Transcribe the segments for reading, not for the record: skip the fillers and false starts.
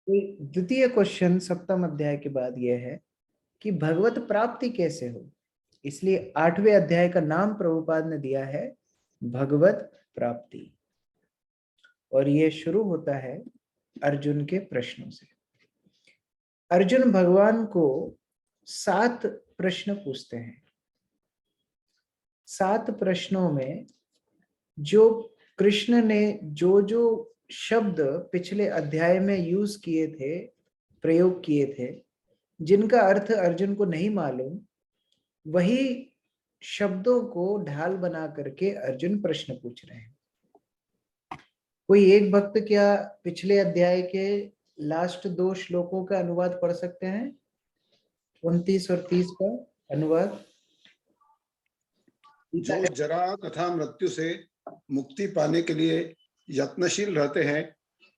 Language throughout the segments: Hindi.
द्वितीय क्वेश्चन सप्तम अध्याय के बाद यह है कि भगवत प्राप्ति कैसे हो। इसलिए 8वें अध्याय का नाम प्रभुपाद ने दिया है भगवत प्राप्ति, और यह शुरू होता है अर्जुन के प्रश्नों से। अर्जुन भगवान को 7 प्रश्न पूछते हैं। 7 प्रश्नों में जो कृष्ण ने जो जो शब्द पिछले अध्याय में यूज किए थे, प्रयोग किए थे, जिनका अर्थ अर्जुन को नहीं मालूम, वही शब्दों को ढाल बना करके अर्जुन प्रश्न पूछ रहे हैं। कोई एक भक्त क्या पिछले अध्याय के लास्ट 2 श्लोकों का अनुवाद पढ़ सकते हैं? 29 और 30 का अनुवाद। जो जरा तथा मृत्यु से मुक्ति पाने के लिए यत्नशील रहते हैं,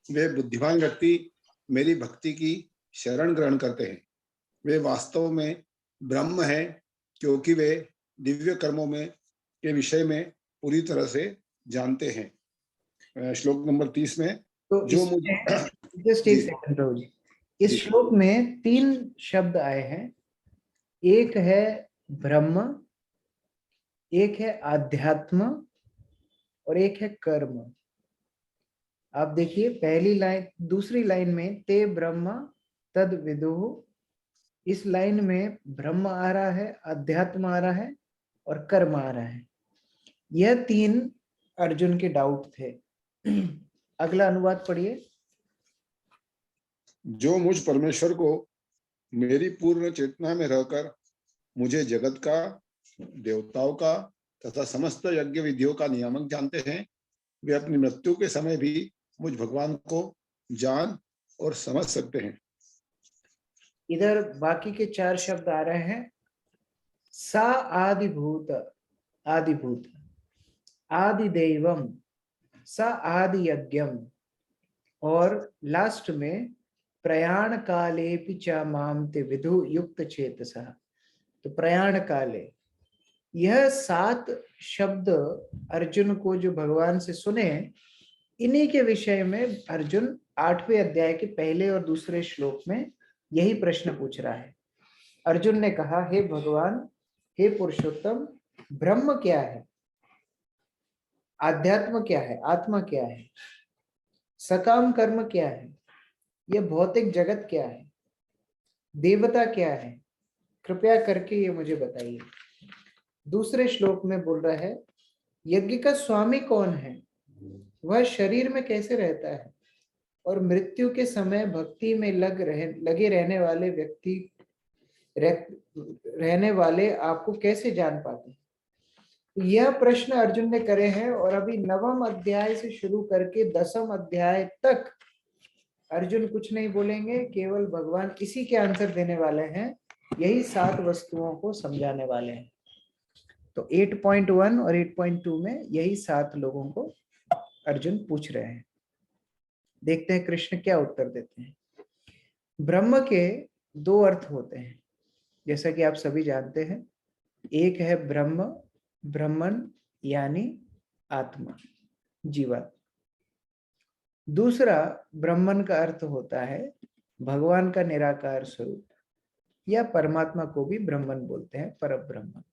वे बुद्धिमान व्यक्ति मेरी भक्ति की शरण ग्रहण करते हैं। वे वास्तव में ब्रह्म हैं, क्योंकि वे दिव्य कर्मों में के विषय में पूरी तरह से जानते हैं। श्लोक नंबर 30 में तो जो जस्ट एक सेकंड प्रभु जी, इस श्लोक में 3 शब्द आए हैं। एक है ब्रह्म, एक है आध्यात्म, और एक है कर्म। आप देखिए पहली लाइन, दूसरी लाइन में ते ब्रह्म तद विदुः, इस लाइन में ब्रह्म आ रहा है, अध्यात्म आ रहा है और कर्म आ रहा है। यह 3 अर्जुन के डाउट थे। अगला अनुवाद पढ़िए। जो मुझ परमेश्वर को मेरी पूर्ण चेतना में रहकर मुझे जगत का, देवताओं का तथा समस्त यज्ञ विधियों का नियामक जानते हैं, वे अपनी मृत्यु के समय भी मुझ भगवान को जान और समझ सकते हैं। इधर बाकी के 4 शब्द आ रहे हैं। सा आदिभूत, आदिभूत, आदिदेवम, सा आदि यज्ञम, और लास्ट में प्रयाण काले च माम ते विदु युक्त चेतसा। तो प्रयाण काले, यह 7 शब्द अर्जुन को जो भगवान से सुने, इन्हीं के विषय में अर्जुन 8वें अध्याय के पहले और दूसरे श्लोक में यही प्रश्न पूछ रहा है। अर्जुन ने कहा, हे भगवान, हे पुरुषोत्तम, ब्रह्म क्या है, आध्यात्म क्या है, आत्मा क्या है, सकाम कर्म क्या है, यह भौतिक जगत क्या है, देवता क्या है, कृपया करके ये मुझे बताइए। दूसरे श्लोक में बोल रहा है, यज्ञ का स्वामी कौन है, वह शरीर में कैसे रहता है, और मृत्यु के समय भक्ति में लगे रहने वाले व्यक्ति रहने वाले आपको कैसे जान पाते हैं। यह प्रश्न अर्जुन ने करे हैं, और अभी 9वें अध्याय से शुरू करके 10वें अध्याय तक अर्जुन कुछ नहीं बोलेंगे, केवल भगवान इसी के आंसर देने वाले हैं, यही 7 वस्तुओं को समझाने वाले हैं। तो 8.1 और 8.2 में यही 7 लोगों को अर्जुन पूछ रहे हैं। देखते हैं कृष्ण क्या उत्तर देते हैं। ब्रह्म के 2 अर्थ होते हैं, जैसा कि आप सभी जानते हैं। एक है ब्रह्म, ब्रह्मन यानी आत्मा, जीवात्मा। दूसरा ब्रह्मन का अर्थ होता है भगवान का निराकार स्वरूप, या परमात्मा को भी ब्रह्मन बोलते हैं, परब्रह्म।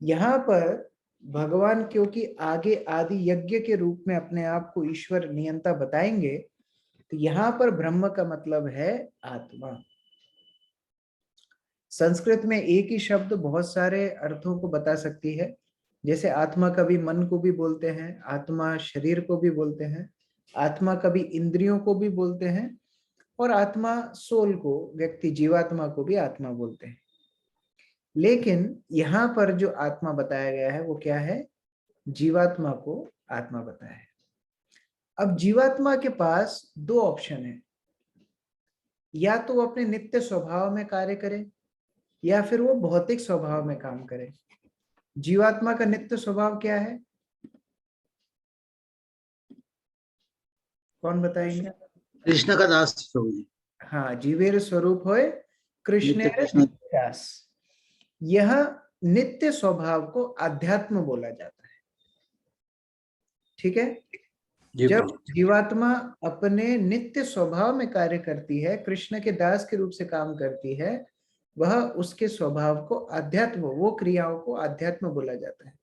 यहाँ पर भगवान क्योंकि आगे आदि यज्ञ के रूप में अपने आप को ईश्वर नियंता बताएंगे, तो यहाँ पर ब्रह्म का मतलब है आत्मा। संस्कृत में एक ही शब्द बहुत सारे अर्थों को बता सकती है। जैसे आत्मा कभी मन को भी बोलते हैं, आत्मा शरीर को भी बोलते हैं, आत्मा कभी इंद्रियों को भी बोलते हैं, और आत्मा सोल को, व्यक्ति जीवात्मा को भी आत्मा बोलते हैं। लेकिन यहाँ पर जो आत्मा बताया गया है वो क्या है, जीवात्मा को आत्मा बताया है। अब जीवात्मा के पास 2 ऑप्शन है, या तो वो अपने नित्य स्वभाव में कार्य करे, या फिर वो भौतिक स्वभाव में काम करे। जीवात्मा का नित्य स्वभाव क्या है, कौन बताएंगे? कृष्ण का दास प्रभु जी। हाँ, जीवेर स्वरूप होए कृष्ण कृष्ण दास। यह नित्य स्वभाव को आध्यात्म बोला जाता है। ठीक है। जी जब प्रभु। जीवात्मा अपने नित्य स्वभाव में कार्य करती है, कृष्ण के दास के रूप से काम करती है, वह उसके स्वभाव को अध्यात्म, वो क्रियाओं को अध्यात्म बोला जाता है।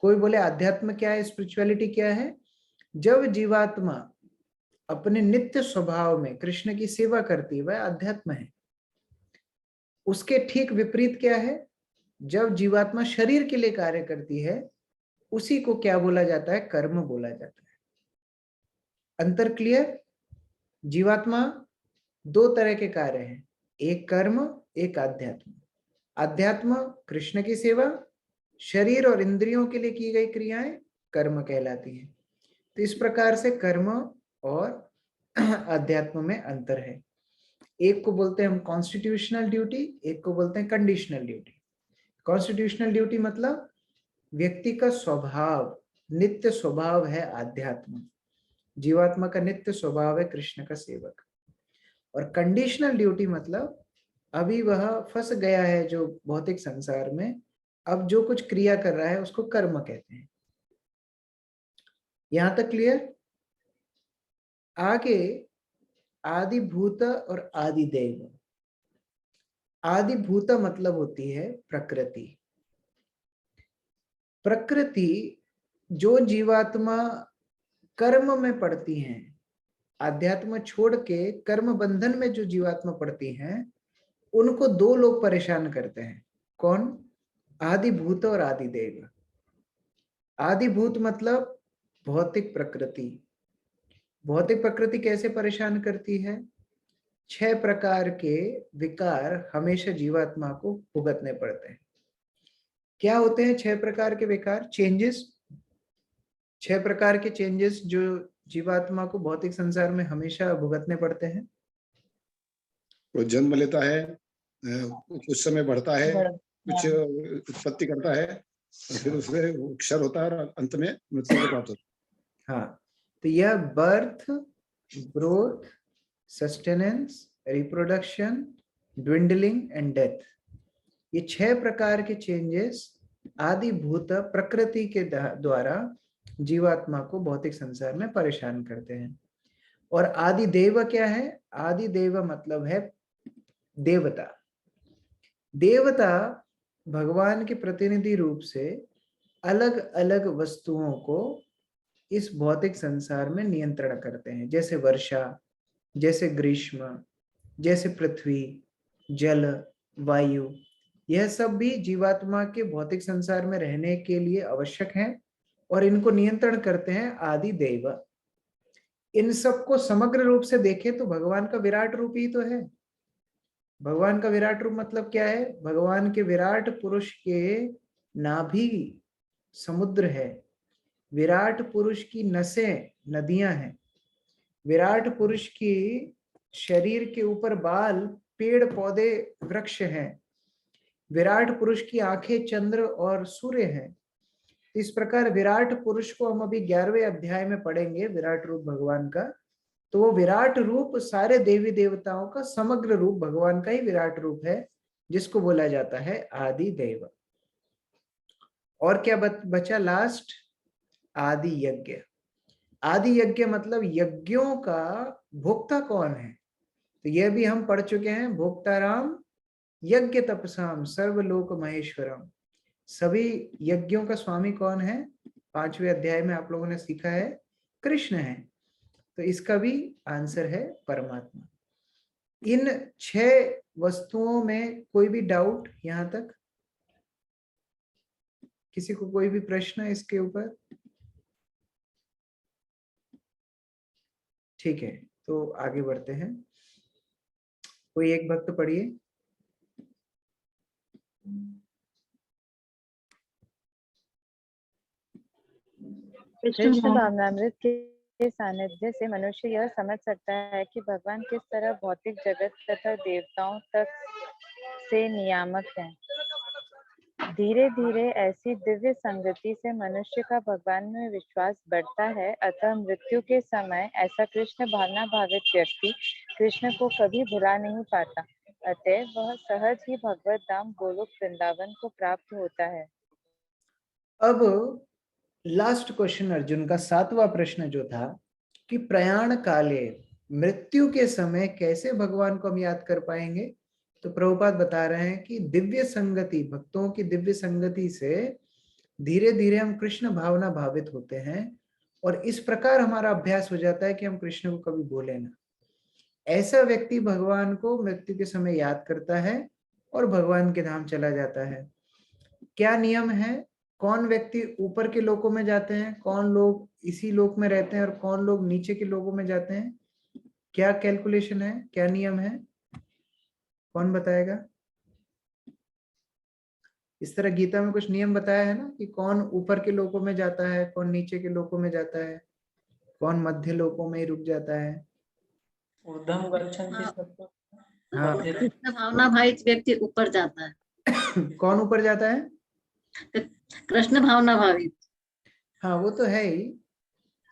कोई बोले अध्यात्म क्या है, स्पिरिचुअलिटी क्या है? जब जीवात्मा अपने नित्य स्वभाव में कृष्ण की सेवा करती है, वह अध्यात्म है। उसके ठीक विपरीत क्या है? जब जीवात्मा शरीर के लिए कार्य करती है, उसी को क्या बोला जाता है? कर्म बोला जाता है। अंतर क्लियर? जीवात्मा दो तरह के कार्य हैं, एक कर्म, एक अध्यात्म। अध्यात्म कृष्ण की सेवा, शरीर और इंद्रियों के लिए की गई क्रियाएं कर्म कहलाती हैं। तो इस प्रकार से कर्म और अध्यात्म में अंतर है। एक को बोलते हैं हम कॉन्स्टिट्यूशनल ड्यूटी, एक को बोलते हैं कंडीशनल ड्यूटी। कॉन्स्टिट्यूशनल ड्यूटी मतलब व्यक्ति का स्वभाव, नित्य स्वभाव है आध्यात्म। जीवात्मा का नित्य स्वभाव है कृष्ण का सेवक। और कंडीशनल ड्यूटी मतलब अभी वह फंस गया है जो भौतिक संसार में, अब जो कुछ क्रिया कर रहा है उसको कर्म कहते हैं। यहां तक क्लियर? आगे आदि भूत और आदि देव। आदि भूत मतलब होती है प्रकृति। प्रकृति जो जीवात्मा कर्म में पड़ती हैं, अध्यात्म छोड़ के कर्म बंधन में जो जीवात्मा पड़ती हैं, उनको दो लोग परेशान करते हैं। कौन? आदि भूत और आदि देव। आदि भूत मतलब भौतिक प्रकृति। भौतिक प्रकृति कैसे परेशान करती है? 6 प्रकार के विकार हमेशा जीवात्मा को भुगतने पड़ते हैं। क्या होते हैं 6 प्रकार के विकार? चेंजेस। 6 प्रकार के चेंजेस जो जीवात्मा को भौतिक संसार में हमेशा भुगतने पड़ते हैं। वो जन्म लेता है, कुछ समय बढ़ता है, कुछ उत्पत्ति करता है, और फिर उससे वो क्षर होता है और अंत में मृत्यु को प्राप्त होता हाँ, तो यह birth, growth, sustenance, reproduction, dwindling and death, ये 6 प्रकार के चेंजेस आदि भूत प्रकृति के द्वारा जीवात्मा को भौतिक संसार में परेशान करते हैं। और आदि देव क्या है? आदि देव मतलब है देवता। देवता भगवान के प्रतिनिधि रूप से अलग अलग वस्तुओं को इस भौतिक संसार में नियंत्रण करते हैं, जैसे वर्षा, जैसे ग्रीष्म, जैसे पृथ्वी, जल, वायु। यह सब भी जीवात्मा के भौतिक संसार में रहने के लिए आवश्यक हैं और इनको नियंत्रण करते हैं आदि देव। इन सबको समग्र रूप से देखें तो भगवान का विराट रूप ही तो है। भगवान का विराट रूप मतलब क्या है? भगवान के विराट पुरुष के नाभि समुद्र है, विराट पुरुष की नसें नदियां हैं, विराट पुरुष की शरीर के ऊपर बाल पेड़ पौधे वृक्ष हैं, विराट पुरुष की आंखें चंद्र और सूर्य हैं। इस प्रकार विराट पुरुष को हम अभी 11वें अध्याय में पढ़ेंगे, विराट रूप भगवान का। तो वो विराट रूप सारे देवी देवताओं का समग्र रूप भगवान का ही विराट रूप है, जिसको बोला जाता है आदि देव। और क्या बचा लास्ट? आदि यज्ञ। आदि यज्ञ मतलब यज्ञों का भोक्ता कौन है? तो यह भी हम पढ़ चुके हैं, भोक्ताराम यज्ञ तपसाम सर्वलोक महेश्वरम। सभी यज्ञों का स्वामी कौन है? 5वें अध्याय में आप लोगों ने सीखा है, कृष्ण है। तो इसका भी आंसर है परमात्मा। इन 6 वस्तुओं में कोई भी डाउट यहां तक? किसी को कोई भी प्रश्न है इसके ऊपर? ठीक है, तो आगे बढ़ते हैं। कोई एक भक्त पढ़िए। कृष्ण भावनामृत के सानिध्य से मनुष्य यह समझ सकता है कि भगवान किस तरह भौतिक जगत तथा देवताओं तक से नियामक हैं। धीरे धीरे ऐसी दिव्य संगति से मनुष्य का भगवान में विश्वास बढ़ता है। अतः मृत्यु के समय ऐसा कृष्ण भावना भावित व्यक्ति कृष्ण को कभी भुला नहीं पाता। अतः वह सहज ही भगवत धाम गोलोक वृंदावन को प्राप्त होता है। अब लास्ट क्वेश्चन अर्जुन का 7वां प्रश्न जो था, कि प्रयाण काले, मृत्यु के समय कैसे भगवान को हम याद कर पाएंगे। तो प्रभुपाद बता रहे हैं कि दिव्य संगति, भक्तों की दिव्य संगति से धीरे धीरे हम कृष्ण भावना भावित होते हैं और इस प्रकार हमारा अभ्यास हो जाता है कि हम कृष्ण को कभी भूले ना। ऐसा व्यक्ति भगवान को मृत्यु के समय याद करता है और भगवान के धाम चला जाता है। क्या नियम है, कौन व्यक्ति ऊपर के लोकों में जाते हैं, कौन लोग इसी लोक में रहते हैं और कौन लोग नीचे के लोकों में जाते हैं, क्या कैलकुलेशन है, क्या नियम है, कौन बताएगा। इस तरह गीता में कुछ नियम बताया है ना कि कौन ऊपर के लोकों में जाता है, कौन नीचे के लोकों में जाता है, कौन मध्य लोकों में ही रुक जाता है। ऊर्ध्वं गच्छन्ति सत्त्व। हाँ कृष्ण भावना भावित व्यक्ति ऊपर जाता है। कौन ऊपर जाता है, कृष्ण भावना भावित। हाँ वो तो है ही।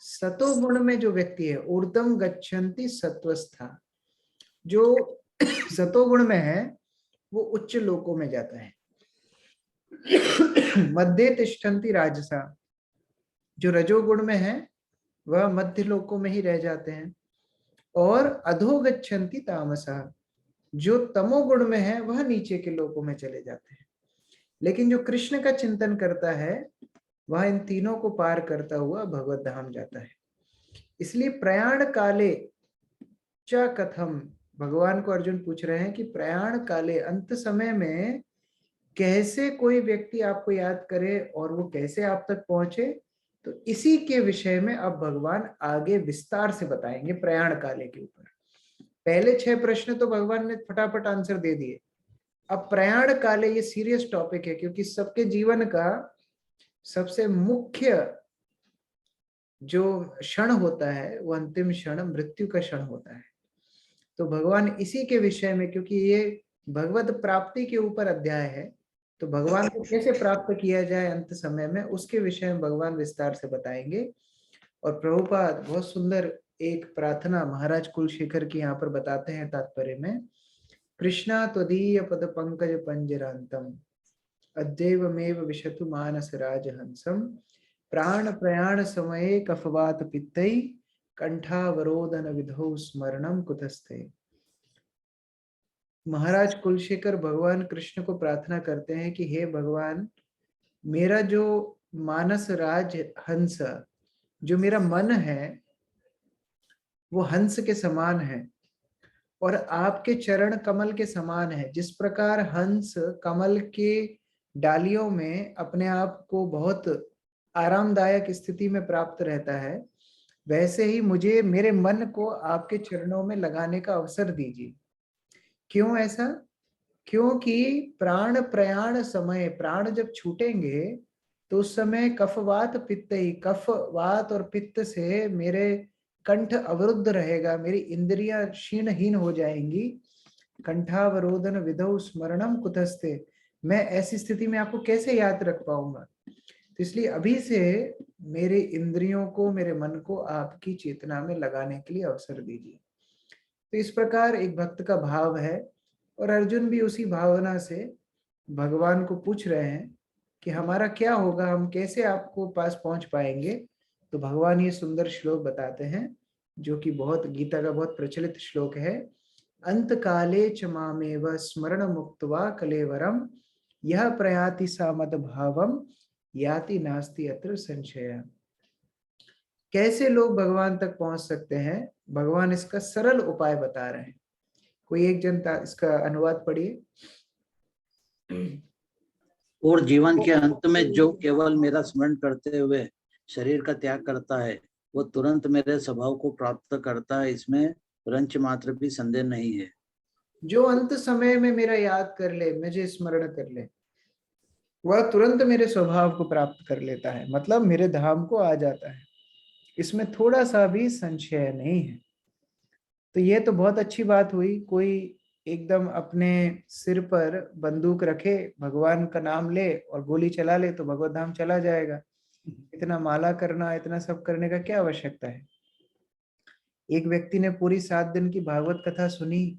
सतोगुण में जो व्यक्ति है, ऊर्ध्वं गच्छन्ति सत्वस्था, जो सतोगुण में है वो उच्च लोकों में जाता है। मध्य तिष्ठन्ति राजसा, जो रजोगुण में है वह मध्य लोकों में ही रह जाते हैं। और अधो गच्छन्ति तामसा, जो तमोगुण में है वह नीचे के लोकों में चले जाते हैं। लेकिन जो कृष्ण का चिंतन करता है वह इन तीनों को पार करता हुआ भगवत धाम जाता है। इसलिए प्रयाण काले च कथम, भगवान को अर्जुन पूछ रहे हैं कि प्रयाण काले, अंत समय में कैसे कोई व्यक्ति आपको याद करे और वो कैसे आप तक पहुंचे। तो इसी के विषय में अब भगवान आगे विस्तार से बताएंगे प्रयाण काले के ऊपर। पहले 6 प्रश्न तो भगवान ने फटाफट आंसर दे दिए। अब प्रयाण काले ये सीरियस टॉपिक है, क्योंकि सबके जीवन का सबसे मुख्य जो क्षण होता है वो अंतिम क्षण मृत्यु का क्षण होता है। तो भगवान इसी के विषय में, क्योंकि ये भगवत प्राप्ति के ऊपर अध्याय है, तो भगवान को कैसे प्राप्त किया जाए अंत समय में, उसके विषय में भगवान विस्तार से बताएंगे। और प्रभुपाद बहुत सुंदर एक प्रार्थना महाराज कुलशेखर की यहाँ पर बताते हैं तात्पर्य में। कृष्णा त्वदीय पद पंकज पंजरांतम अद्यैवमेव विशतु मानस राजहंसम प्राण प्रयाण समये कफवात पित्तै कंठावरोदन विधौ स्मरणम कुतस्ते। महाराज कुलशेखर भगवान कृष्ण को प्रार्थना करते हैं कि हे भगवान, मेरा जो मानस राज हंस, जो मेरा मन है वो हंस के समान है और आपके चरण कमल के समान है। जिस प्रकार हंस कमल के डालियों में अपने आप को बहुत आरामदायक स्थिति में प्राप्त रहता है, वैसे ही मुझे मेरे मन को आपके चरणों में लगाने का अवसर दीजिए। क्यों ऐसा? क्योंकि प्राण प्रयाण समय, प्राण जब छूटेंगे तो उस समय कफवात पित्त ही, कफवात और पित्त से मेरे कंठ अवरुद्ध रहेगा, मेरी इंद्रियां क्षीणहीन हो जाएंगी। कंठावरोधन विधौ स्मरणम कुतस्ते, मैं ऐसी स्थिति में आपको कैसे याद रख पाऊंगा। तो इसलिए अभी से मेरे इंद्रियों को, मेरे मन को आपकी चेतना में लगाने के लिए अवसर दीजिए। तो इस प्रकार एक भक्त का भाव है और अर्जुन भी उसी भावना से भगवान को पूछ रहे हैं कि हमारा क्या होगा, हम कैसे आपको पास पहुंच पाएंगे। तो भगवान ये सुंदर श्लोक बताते हैं जो कि बहुत गीता का बहुत प्रचलित श्लोक है। अंत काले च मामेव स्मरण मुक्त्वा कलेवरम यह प्रयाति सा मद भावम याति नास्ति अत्र संशय। कैसे लोग भगवान तक पहुंच सकते हैं, भगवान इसका सरल उपाय बता रहे हैं। कोई एक जनता इसका अनुवाद पढ़िए। और जीवन के अंत में जो केवल मेरा स्मरण करते हुए शरीर का त्याग करता है वो तुरंत मेरे स्वभाव को प्राप्त करता है, इसमें रंच मात्र भी संदेह नहीं है। जो अंत समय में मेरा याद कर ले, मुझे स्मरण कर ले, वह तुरंत मेरे स्वभाव को प्राप्त कर लेता है, मतलब मेरे धाम को आ जाता है। इसमें थोड़ा सा भी संशय नहीं है। तो ये तो बहुत अच्छी बात हुई। कोई एकदम अपने सिर पर बंदूक रखे, भगवान का नाम ले और गोली चला ले तो भगवत धाम चला जाएगा। इतना माला करना, इतना सब करने का क्या आवश्यकता है। एक व्यक्ति ने पूरी 7 दिन की भागवत कथा सुनी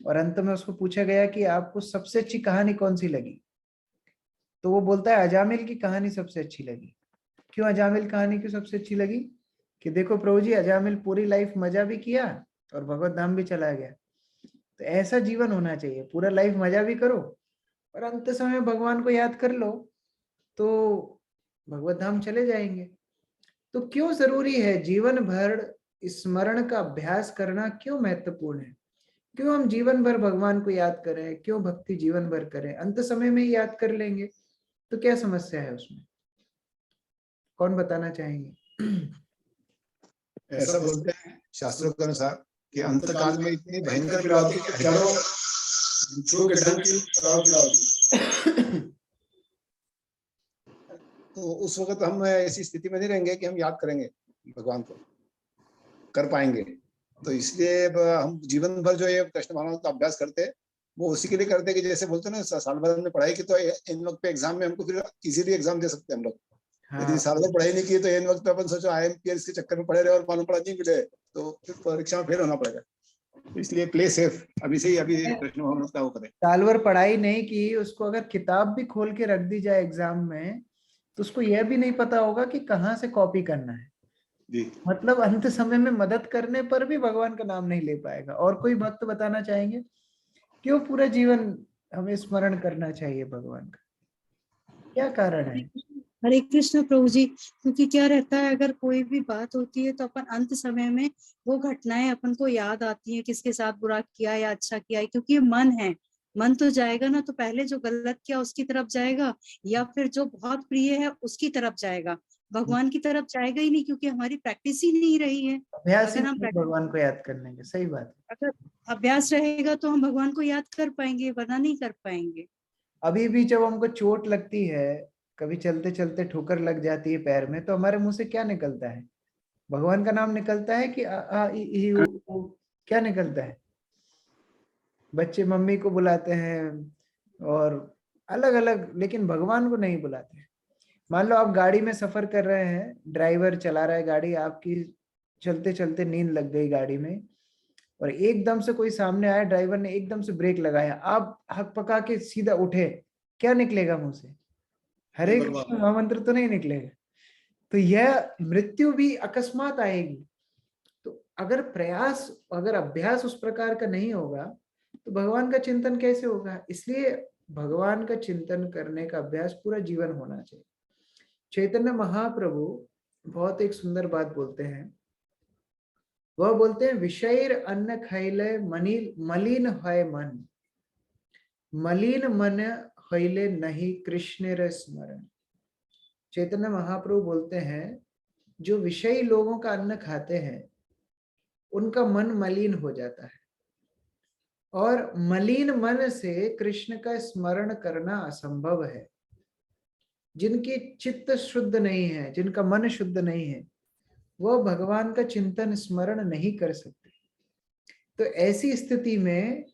और अंत में उसको पूछा गया कि आपको सबसे अच्छी कहानी कौन सी लगी, तो वो बोलता है अजामिल की कहानी सबसे अच्छी लगी। क्यों अजामिल कहानी क्यों सबसे अच्छी लगी? कि देखो प्रभु जी, अजामिल पूरी लाइफ मजा भी किया और भगवत धाम भी चला गया। तो ऐसा जीवन होना चाहिए, पूरा लाइफ मजा भी करो और अंत समय भगवान को याद कर लो, तो भगवत धाम चले जाएंगे। तो क्यों जरूरी है जीवन भर स्मरण का अभ्यास करना, क्यों महत्वपूर्ण है? क्यों हम जीवन भर भगवान को याद करें, क्यों भक्ति जीवन भर करें? अंत समय में ही याद कर लेंगे तो क्या समस्या है उसमें? कौन बताना चाहेंगे? ऐसा बोलते हैं शास्त्रों के अनुसार कि अंत काल में इतनी भयंकर पीड़ा होती है कि हजारों वृक्षों के ढंग की पीड़ा होती है। तो उस वक्त हम ऐसी स्थिति में नहीं रहेंगे कि हम याद करेंगे भगवान को, कर पाएंगे। तो इसलिए हम जीवन भर जो ये कृष्ण भावना का अभ्यास करते हैं, वो उसी के लिए करते हैं कि जैसे बोलते हैं ना, साल भर हमने पढ़ाई की तो इन वक्त पे एग्जाम में हमको फिर इजीली एग्जाम दे सकते हैं हम लोग। यदि साल भर पढ़ाई नहीं की तो इन वक्त पे अपन सोचो IMPS के चक्कर में पड़े रहे और मालूम पड़ा नहीं मिले तो फिर परीक्षा में फेल होना पड़ेगा। इसलिए प्ले सेफ, अभी से ही अभी कृष्ण भावना का वो करें। साल भर पढ़ाई नहीं की, उसको अगर किताब भी खोल के रख दी जाए एग्जाम में, तो उसको यह भी नहीं पता होगा कि कहाँ से कॉपी करना है जी। मतलब अंत समय में मदद करने पर भी भगवान का नाम नहीं ले पाएगा। और कोई भक्त बताना चाहेंगे क्यों पूरा जीवन हमें स्मरण करना चाहिए भगवान का, क्या कारण है? हरे कृष्ण प्रभु जी। क्योंकि क्या रहता है, अगर कोई भी बात होती है तो अपन अंत समय में वो घटनाएं अपन को याद आती हैं, किसके साथ बुरा किया या अच्छा किया है, क्योंकि ये मन है। मन तो जाएगा ना, तो पहले जो गलत किया उसकी तरफ जाएगा, या फिर जो बहुत प्रिय है उसकी तरफ जाएगा, भगवान की तरफ जाएगा ही नहीं, क्योंकि हमारी प्रैक्टिस ही नहीं रही है। अभ्यास ही अगर हम नहीं भगवान को याद करने के, सही बात है। अगर अभ्यास रहेगा तो हम भगवान को याद कर पाएंगे, वरना नहीं कर पाएंगे। अभी भी जब हमको चोट लगती है, कभी चलते चलते ठोकर लग जाती है पैर में, तो हमारे मुंह से क्या निकलता है? भगवान का नाम निकलता है कि आ, ई, ई, उ, क्या निकलता है? बच्चे मम्मी को बुलाते हैं और अलग अलग, लेकिन भगवान को नहीं बुलाते हैं। मान लो आप गाड़ी में सफर कर रहे हैं, ड्राइवर चला रहा है गाड़ी, आपकी चलते चलते नींद लग गई गाड़ी में, और एकदम से कोई सामने आया, ड्राइवर ने एकदम से ब्रेक लगाया, आप हक पका के सीधा उठे, क्या निकलेगा मुंह से? हरे कृष्ण महामंत्र तो नहीं निकलेगा। तो यह मृत्यु भी अकस्मात आएगी। तो अगर अभ्यास उस प्रकार का नहीं होगा तो भगवान का चिंतन कैसे होगा? इसलिए भगवान का चिंतन करने का अभ्यास पूरा जीवन होना चाहिए। चैतन्य महाप्रभु बहुत एक सुंदर बात बोलते हैं। वह बोलते हैं, विषयर अन्न खैले मलिन है मन, मलिन मन खैले नहीं कृष्ण स्मरण। चैतन्य महाप्रभु बोलते हैं, जो विषयी लोगों का अन्न खाते हैं उनका मन मलिन हो जाता है, और मलिन मन से कृष्ण का स्मरण करना असंभव है। जिनकी चित्त शुद्ध नहीं है, जिनका मन शुद्ध नहीं है, वह भगवान का चिंतन स्मरण नहीं कर सकते। तो ऐसी स्थिति में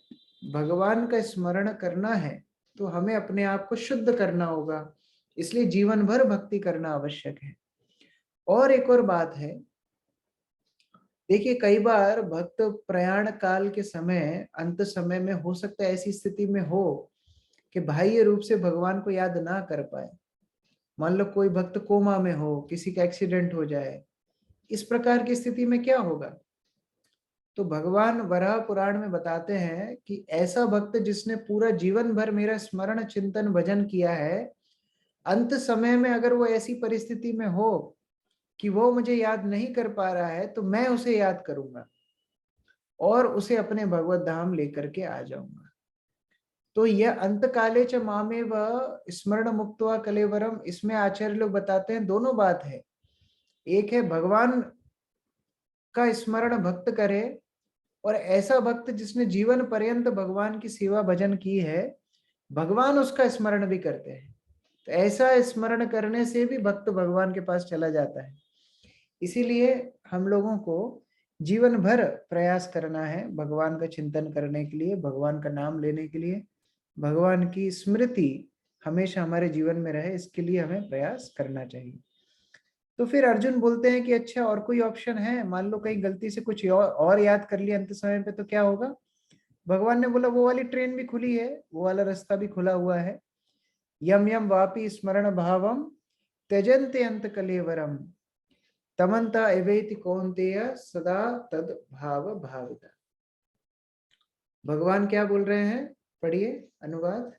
भगवान का स्मरण करना है तो हमें अपने आप को शुद्ध करना होगा, इसलिए जीवन भर भक्ति करना आवश्यक है। और एक और बात है, देखिए कई बार भक्त प्रयाण काल के समय, अंत समय में हो सकता है ऐसी स्थिति में हो कि बाह्य रूप से भगवान को याद ना कर पाए। मान लो कोई भक्त कोमा में हो, किसी का एक्सीडेंट हो जाए, इस प्रकार की स्थिति में क्या होगा? तो भगवान वराह पुराण में बताते हैं कि ऐसा भक्त जिसने पूरा जीवन भर मेरा स्मरण चिंतन भजन किया है, अंत समय में अगर वो ऐसी परिस्थिति में हो कि वो मुझे याद नहीं कर पा रहा है, तो मैं उसे याद करूंगा और उसे अपने भगवत धाम लेकर के आ जाऊंगा। तो यह अंत काले च मामे व स्मरण मुक्त्वा कलेवरम, इसमें आचार्य लोग बताते हैं दोनों बात है। एक है भगवान का स्मरण भक्त करे, और ऐसा भक्त जिसने जीवन पर्यंत भगवान की सेवा भजन की है, भगवान उसका स्मरण भी करते हैं। तो ऐसा स्मरण करने से भी भक्त भगवान के पास चला जाता है। इसीलिए हम लोगों को जीवन भर प्रयास करना है भगवान का चिंतन करने के लिए, भगवान का नाम लेने के लिए, भगवान की स्मृति हमेशा हमारे जीवन में रहे, इसके लिए हमें प्रयास करना चाहिए। तो फिर अर्जुन बोलते हैं कि अच्छा और कोई ऑप्शन है? मान लो कहीं गलती से कुछ और याद कर लिया अंत समय पे, तो क्या होगा? भगवान ने बोला, वो वाली ट्रेन भी खुली है, वो वाला रास्ता भी खुला हुआ है। यम यम वापी स्मरण भावम त्यजन्ते अंत कलेवरम, तमन्ता एवेति कौन्तेय सदा तद भाव भाविता। भगवान क्या बोल रहे हैं, पढ़िए अनुवाद।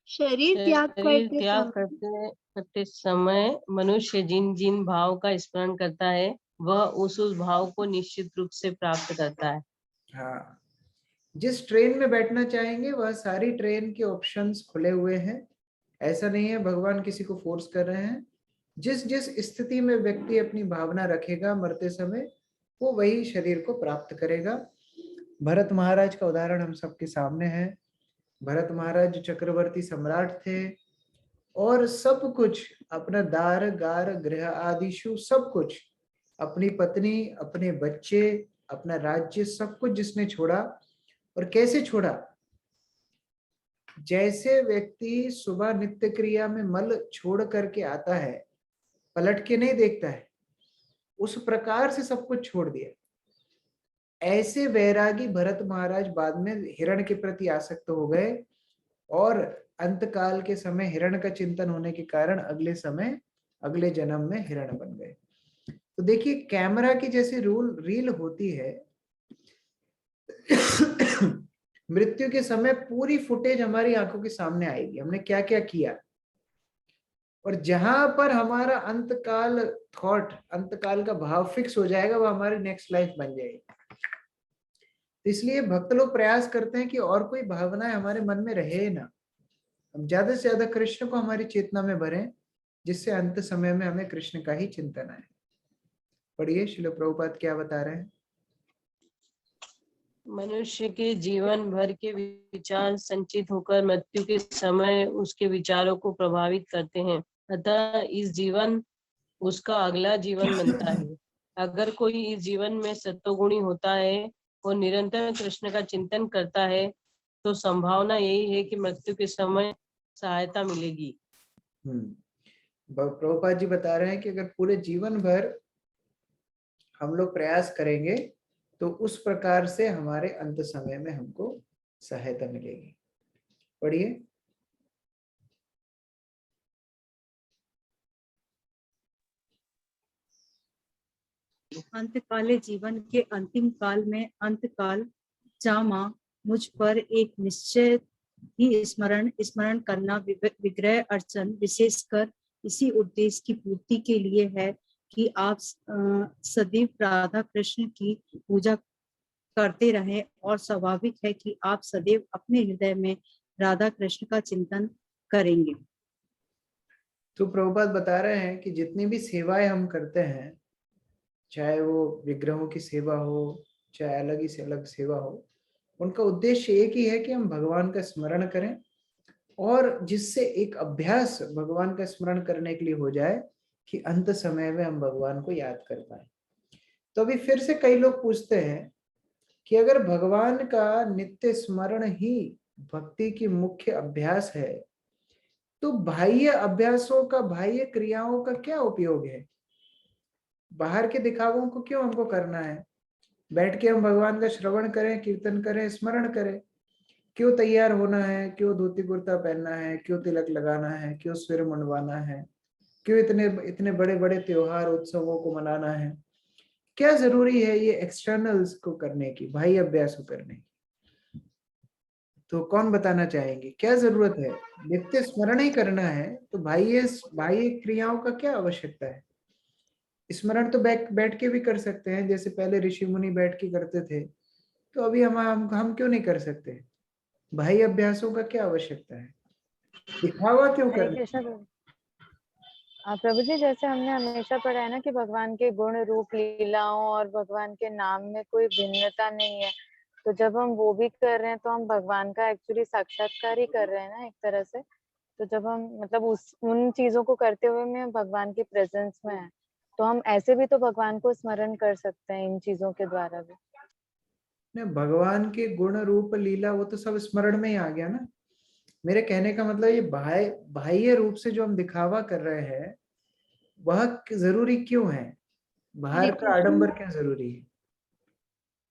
शरीर त्याग शरीर करते त्याग समय करते समय मनुष्य जिन जिन भाव का स्मरण करता है वह उस भाव को निश्चित रूप से प्राप्त करता है। हाँ, जिस ट्रेन में बैठना चाहेंगे वह सारी ट्रेन के ऑप्शंस खुले हुए हैं। ऐसा नहीं है भगवान किसी को फोर्स कर रहे हैं। जिस जिस स्थिति में व्यक्ति अपनी भावना रखेगा मरते समय, वो वही शरीर को प्राप्त करेगा। भरत महाराज का उदाहरण हम सबके सामने है। भरत महाराज चक्रवर्ती सम्राट थे और सब कुछ अपना दार गार गृह आदिशु सब कुछ, अपनी पत्नी, अपने बच्चे, अपना राज्य, सब कुछ जिसने छोड़ा। और कैसे छोड़ा? जैसे व्यक्ति सुबह नित्य क्रिया में मल छोड़ करके आता है, पलट के नहीं देखता है, उस प्रकार से सब कुछ छोड़ दिया। ऐसे वैरागी भरत महाराज बाद में हिरण के प्रति आसक्त हो गए और अंतकाल के समय हिरण का चिंतन होने के कारण अगले जन्म में हिरण बन गए। तो देखिए, कैमरा की जैसे रील होती है, मृत्यु के समय पूरी फुटेज हमारी आंखों के सामने आएगी, हमने क्या क्या किया। और जहां पर हमारा अंतकाल थॉट, अंतकाल का भाव फिक्स हो जाएगा, वो हमारी नेक्स्ट लाइफ बन जाएगी। तो इसलिए भक्त लोग प्रयास करते हैं कि और कोई भावनाएं हमारे मन में रहे ना, हम ज्यादा से ज्यादा कृष्ण को हमारी चेतना में भरें, जिससे अंत समय में हमें कृष्ण का ही चिंतन आए। पढ़िए श्रील प्रभुपाद क्या बता रहे हैं। मनुष्य के जीवन भर के विचार संचित होकर मृत्यु के समय उसके विचारों को प्रभावित करते हैं, अतः इस जीवन उसका अगला जीवन बनता है। अगर कोई इस जीवन में सत्वगुणी होता है और निरंतर कृष्ण का चिंतन करता है तो संभावना यही है कि मृत्यु के समय सहायता मिलेगी। प्रभुपाद जी बता रहे हैं कि अगर पूरे जीवन भर हम लोग प्रयास करेंगे तो उस प्रकार से हमारे अंत समय में हमको सहायता मिलेगी। पढ़िए। अंतकाले जीवन के अंतिम काल में अंतकाल जामा मुझ पर एक निश्चय ही स्मरण करना विग्रह अर्चन विशेषकर इसी उद्देश्य की पूर्ति के लिए है कि आप सदैव राधा कृष्ण की पूजा करते रहें, और स्वाभाविक है कि आप सदैव अपने हृदय में राधा कृष्ण का चिंतन करेंगे। तो प्रभुपाद बता रहे हैं कि जितनी भी सेवाएं हम करते हैं, चाहे वो विग्रहों की सेवा हो, चाहे अलग ही से अलग सेवा हो, उनका उद्देश्य एक ही है कि हम भगवान का स्मरण करें, और जिससे एक अभ्यास भगवान का स्मरण करने के लिए हो जाए कि अंत समय में हम भगवान को याद कर पाए। तो अभी फिर से कई लोग पूछते हैं कि अगर भगवान का नित्य स्मरण ही भक्ति की मुख्य अभ्यास है, तो बाह्य अभ्यासों का, बाह्य क्रियाओं का क्या उपयोग है? बाहर के दिखावों को क्यों हमको करना है? बैठ के हम भगवान का श्रवण करें, कीर्तन करें, स्मरण करें। क्यों तैयार होना है? क्यों धोती कुर्ता पहनना है? क्यों तिलक लगाना है? क्यों सिर मुंडवाना है? क्यों इतने बड़े बड़े त्योहार उत्सवों को मनाना है? क्या जरूरी है ये एक्सटर्नल्स को करने की, बाह्य अभ्यास को करने की? तो कौन बताना चाहेंगे क्या जरूरत है? नित्य स्मरण ही करना है तो बाह्य क्रियाओं का क्या आवश्यकता है? स्मरण तो बैठ के भी कर सकते हैं, जैसे पहले ऋषि मुनि बैठ के करते थे, तो अभी हम क्यों नहीं कर सकते? बाह्य अभ्यासों का क्या आवश्यकता है? दिखावा क्यों हरे करना? कृष्ण प्रभु जी, जैसे हमने हमेशा पढ़ा है ना कि भगवान के गुण रूप लीलाओं और भगवान के नाम में कोई भिन्नता नहीं है, तो जब हम वो भी कर रहे हैं तो हम भगवान का एक्चुअली साक्षात्कार ही कर रहे हैं ना एक तरह से। तो जब हम मतलब उन चीजों को करते हुए में भगवान की प्रेजेंस में है, तो हम ऐसे भी तो भगवान को स्मरण कर सकते हैं इन चीजों के द्वारा भी। नहीं, भगवान के गुण रूप लीला वो तो सब स्मरण में ही आ गया ना। मेरे कहने का मतलब ये बाह्य रूप से जो हम दिखावा कर रहे हैं वह जरूरी क्यों है? बाहर का आडंबर क्या जरूरी है?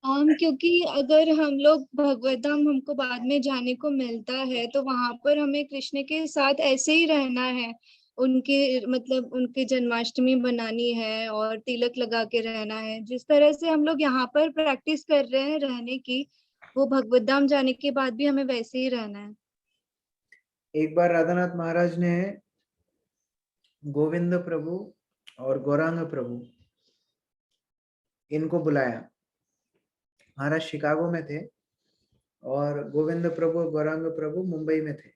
क्योंकि अगर हम लोग भगवत धाम हमको बाद में जाने को मिलता है तो वहां पर हमें कृष्ण के साथ ऐसे ही रहना है, उनके मतलब उनके जन्माष्टमी बनानी है और तिलक लगा के रहना है, जिस तरह से हम लोग यहाँ पर प्रैक्टिस कर रहे हैं रहने की, वो भगवत धाम जाने के बाद भी हमें वैसे ही रहना है। एक बार राधानाथ महाराज ने गोविंद प्रभु और गौरांग प्रभु इनको बुलाया। महाराज शिकागो में थे और गोविंद प्रभु और गौरांग प्रभु मुंबई में थे।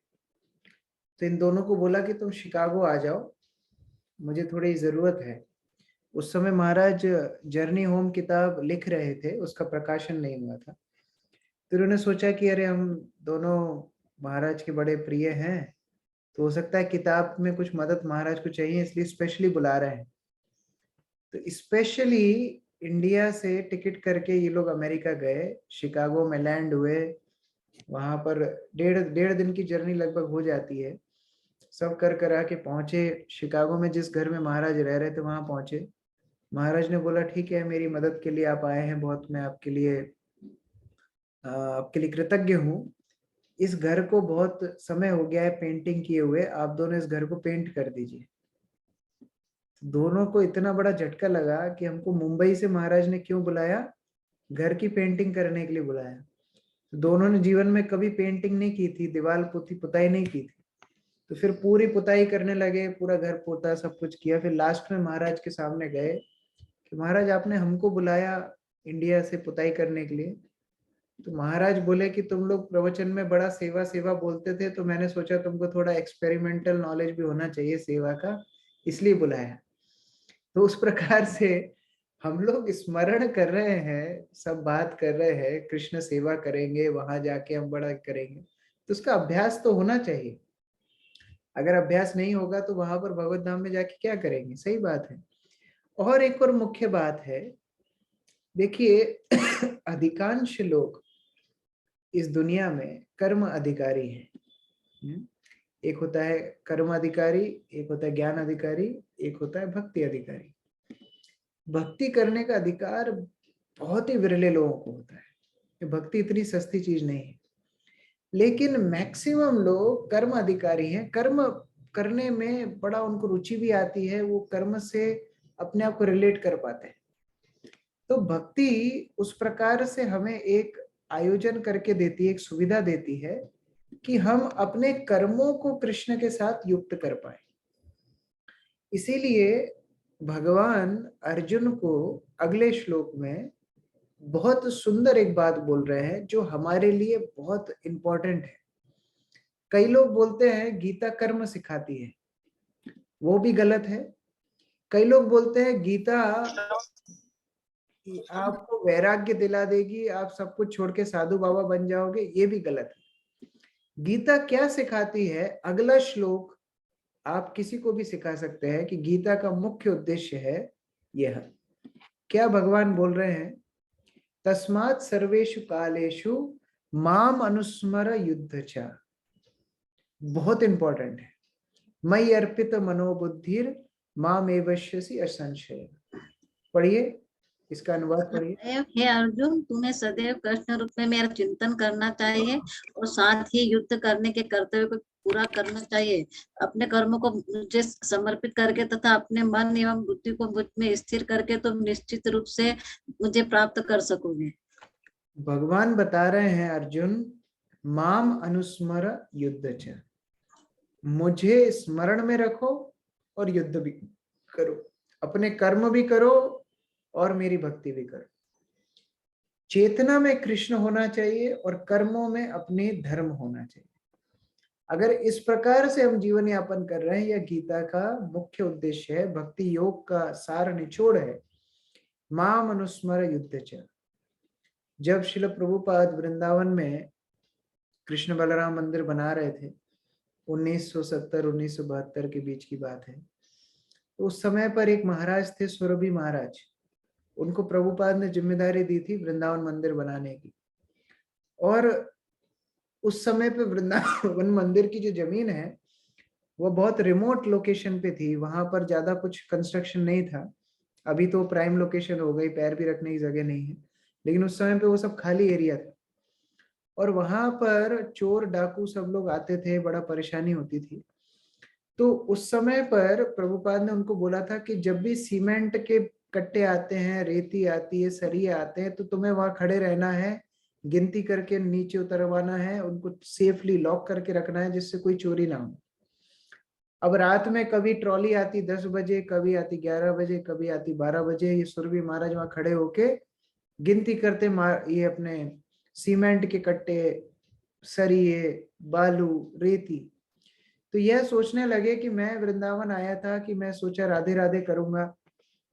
तो इन दोनों को बोला कि तुम शिकागो आ जाओ, मुझे थोड़ी जरूरत है। उस समय महाराज जर्नी होम किताब लिख रहे थे, उसका प्रकाशन नहीं हुआ था। तो उन्होंने सोचा कि अरे हम दोनों महाराज के बड़े प्रिय हैं, तो हो सकता है किताब में कुछ मदद महाराज को चाहिए, इसलिए स्पेशली बुला रहे हैं। तो स्पेशली इंडिया से टिकट करके ये लोग अमेरिका गए, शिकागो में लैंड हुए। वहां पर डेढ़ दिन की जर्नी लगभग हो जाती है। सब कर करा के पहुंचे शिकागो में, जिस घर में महाराज रह रहे थे वहां पहुंचे। महाराज ने बोला ठीक है, मेरी मदद के लिए आप आए हैं, बहुत मैं आपके लिए कृतज्ञ हूँ। इस घर को बहुत समय हो गया है पेंटिंग किए हुए, आप दोनों इस घर को पेंट कर दीजिए। दोनों को इतना बड़ा झटका लगा कि हमको मुंबई से महाराज ने क्यों बुलाया, घर की पेंटिंग करने के लिए बुलाया। दोनों ने जीवन में कभी पेंटिंग नहीं की थी, दीवार पुताई नहीं की थी। तो फिर पूरी पुताई करने लगे, पूरा घर पोता, सब कुछ किया। फिर लास्ट में महाराज के सामने गए कि महाराज आपने हमको बुलाया इंडिया से पुताई करने के लिए। तो महाराज बोले कि तुम लोग प्रवचन में बड़ा सेवा सेवा बोलते थे, तो मैंने सोचा तुमको थोड़ा एक्सपेरिमेंटल नॉलेज भी होना चाहिए सेवा का, इसलिए बुलाया। तो उस प्रकार से हम लोग स्मरण कर रहे हैं, सब बात कर रहे हैं, कृष्ण सेवा करेंगे, वहां जाके हम बड़ा करेंगे, तो उसका अभ्यास तो होना चाहिए। अगर अभ्यास नहीं होगा तो वहां पर भगवत धाम में जाके क्या करेंगे, सही बात है। और एक और मुख्य बात है, देखिए अधिकांश लोग इस दुनिया में कर्म अधिकारी हैं। एक होता है कर्म अधिकारी, एक होता है ज्ञान अधिकारी, एक होता है भक्ति अधिकारी। भक्ति करने का अधिकार बहुत ही विरले लोगों को होता है। भक्ति इतनी सस्ती चीज नहीं है, लेकिन मैक्सिमम लोग कर्म अधिकारी हैं। कर्म करने में बड़ा उनको रुचि भी आती है, वो कर्म से अपने आप को रिलेट कर पाते हैं। तो भक्ति उस प्रकार से हमें एक आयोजन करके देती है, एक सुविधा देती है कि हम अपने कर्मों को कृष्ण के साथ युक्त कर पाए। इसीलिए भगवान अर्जुन को अगले श्लोक में बहुत सुंदर एक बात बोल रहे हैं जो हमारे लिए बहुत इंपॉर्टेंट है। कई लोग बोलते हैं गीता कर्म सिखाती है, वो भी गलत है। कई लोग बोलते हैं गीता आपको वैराग्य दिला देगी, आप सब कुछ छोड़ के साधु बाबा बन जाओगे, ये भी गलत है। गीता क्या सिखाती है, अगला श्लोक आप किसी को भी सिखा सकते हैं कि गीता का मुख्य उद्देश्य है यह। क्या भगवान बोल रहे हैं, तस्मात् सर्वेषु कालेषु माम अनुस्मर युद्ध च। बहुत इंपॉर्टेंट है। मयि अर्पित मनोबुद्धिर माम एवश्यसि असंशय। पढ़िए, इसका अनुवाद पढ़िए। हे अर्जुन, तुम्हें सदैव कृष्ण रूप में मेरा चिंतन करना चाहिए और साथ ही युद्ध करने के कर्तव्य को पूरा करना चाहिए। अपने कर्मों को मुझे समर्पित करके तथा अपने मन एवं बुद्धि को मुझ में स्थिर करके तुम निश्चित रूप से मुझे प्राप्त कर सकोगे। भगवान बता रहे हैं अर्जुन, माम अनुस्मर युद्ध च, मुझे स्मरण में रखो और युद्ध भी करो, अपने कर्म भी करो और मेरी भक्ति भी करो। चेतना में कृष्ण होना चाहिए और कर्मों में अपने धर्म होना चाहिए। अगर इस प्रकार से हम जीवन यापन कर रहे हैं, यह गीता का मुख्य उद्देश्य है, भक्ति योग का सार निचोड़ है। माम अनुस्मर युद्ध च। जब श्रील प्रभुपाद वृंदावन में कृष्ण बलराम मंदिर बना रहे थे, 1970-1972 के बीच की बात है, तो उस समय पर एक महाराज थे, सुरभि महाराज। उनको प्रभुपाद ने जिम्मेदारी दी थी वृंदावन मंदिर बनाने की। और उस समय पे वृंदावन मंदिर की जो जमीन है वो बहुत रिमोट लोकेशन पे थी, वहां पर ज्यादा कुछ कंस्ट्रक्शन नहीं था। अभी तो प्राइम लोकेशन हो गई, पैर भी रखने की जगह नहीं है, लेकिन उस समय पे वो सब खाली एरिया था। और वहां पर चोर डाकू सब लोग आते थे, बड़ा परेशानी होती थी। तो उस समय पर प्रभुपाद ने उनको बोला था कि जब भी सीमेंट के कट्टे आते हैं, रेती आती है, सरिये आते हैं, तो तुम्हें वहां खड़े रहना है, गिनती करके नीचे उतरवाना है, उनको सेफली लॉक करके रखना है जिससे कोई चोरी ना हो। अब रात में कभी ट्रॉली आती 10 बजे, कभी आती 11 बजे, कभी आती 12 बजे, ये सुरभि महाराज वहां खड़े होके गिनती करते, ये अपने सीमेंट के कट्टे, सरिये, बालू, रेती। तो यह सोचने लगे कि मैं वृंदावन आया था कि मैं सोचा राधे राधे करूंगा,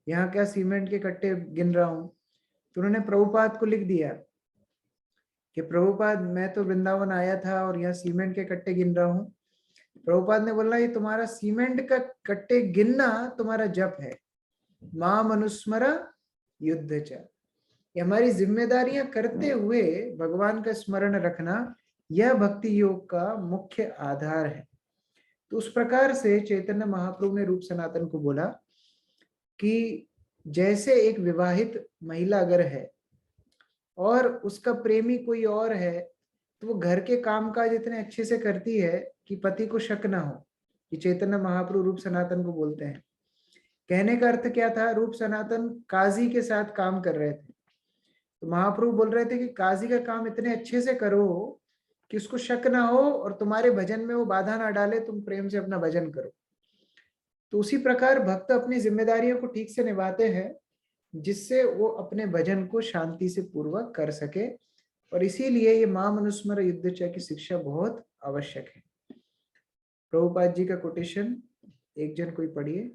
यहाँ क्या सीमेंट के कट्टे गिन रहा हूं। तो उन्होंने प्रभुपाद को लिख दिया कि प्रभुपाद, मैं तो वृंदावन आया था और यहाँ सीमेंट के कट्टे गिन रहा हूँ। प्रभुपाद ने बोला, ये तुम्हारा सीमेंट का कट्टे गिनना तुम्हारा जप है, मां मनुस्मर युद्ध च। ये हमारी जिम्मेदारियां करते हुए भगवान का स्मरण रखना, यह भक्ति योग का मुख्य आधार है। तो उस प्रकार से चैतन्य महाप्रभु ने रूप सनातन को बोला कि जैसे एक विवाहित महिला अगर है और उसका प्रेमी कोई और है, तो वो घर के कामकाज इतने अच्छे से करती है कि पति को शक ना हो। ये चैतन्य महाप्रभु रूप सनातन को बोलते हैं। कहने का अर्थ क्या था, रूप सनातन काजी के साथ काम कर रहे थे, तो महाप्रभु बोल रहे थे कि काजी का काम इतने अच्छे से करो कि उसको शक ना हो और तुम्हारे भजन में वो बाधा ना डाले, तुम प्रेम से अपना भजन करो। तो उसी प्रकार भक्त अपनी जिम्मेदारियों को ठीक से निभाते हैं जिससे वो अपने भजन को शांति से पूर्वक कर सके, और इसीलिए ये मां मनुस्मर युद्ध च की शिक्षा बहुत आवश्यक है। प्रभुपाद जी का कोटेशन एक जन कोई पढ़िए।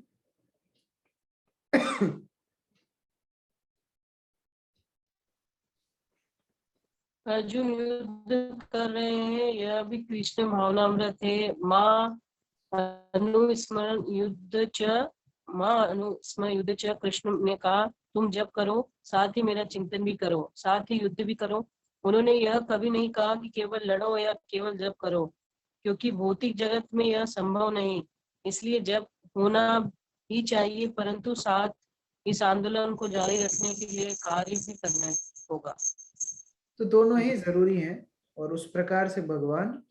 अर्जुन युद्ध कर रहे हैं, यह भी कृष्ण भावनामृत है। माँ अनुस्मरण युद्ध च, माँ अनुस्मरण युद्ध च, कृष्ण ने कहा तुम जप करो, साथ ही मेरा चिंतन भी करो, साथ ही युद्ध भी करो। उन्होंने यह कभी नहीं कहा कि केवल लड़ो या केवल जप करो, क्योंकि भौतिक जगत में यह संभव नहीं। इसलिए जप होना ही चाहिए, परंतु साथ इस आंदोलन को जारी रखने के लिए कार्य भी करना होगा। तो दोनों ही जरूरी हैं, और उस प्रकार से भगवान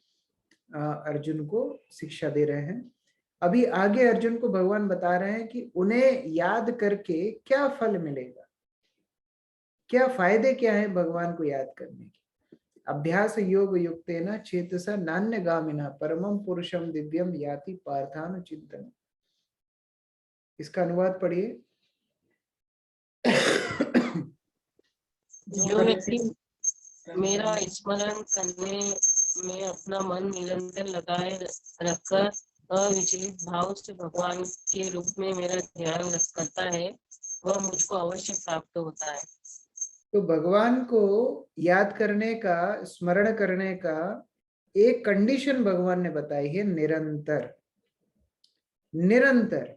अर्जुन को शिक्षा दे रहे हैं। अभी आगे अर्जुन को भगवान बता रहे हैं कि उन्हें याद करके क्या फल मिलेगा, क्या फायदे क्या है भगवान को याद करने के। अभ्यास योग युक्तेन चेतसा नान्यगामिना परमं पुरुषम दिव्यम याति पार्थान चिंतन। इसका अनुवाद पढ़िए। जो व्यक्ति मेरा स्मरण करने में अपना मन निरंतर लगाए रखकर अविचलित भाव से भगवान के रूप में मेरा ध्यान करता है, वह मुझको अवश्य प्राप्त होता है। तो भगवान को याद करने का, स्मरण करने का एक कंडीशन भगवान ने बताई है, निरंतर। निरंतर,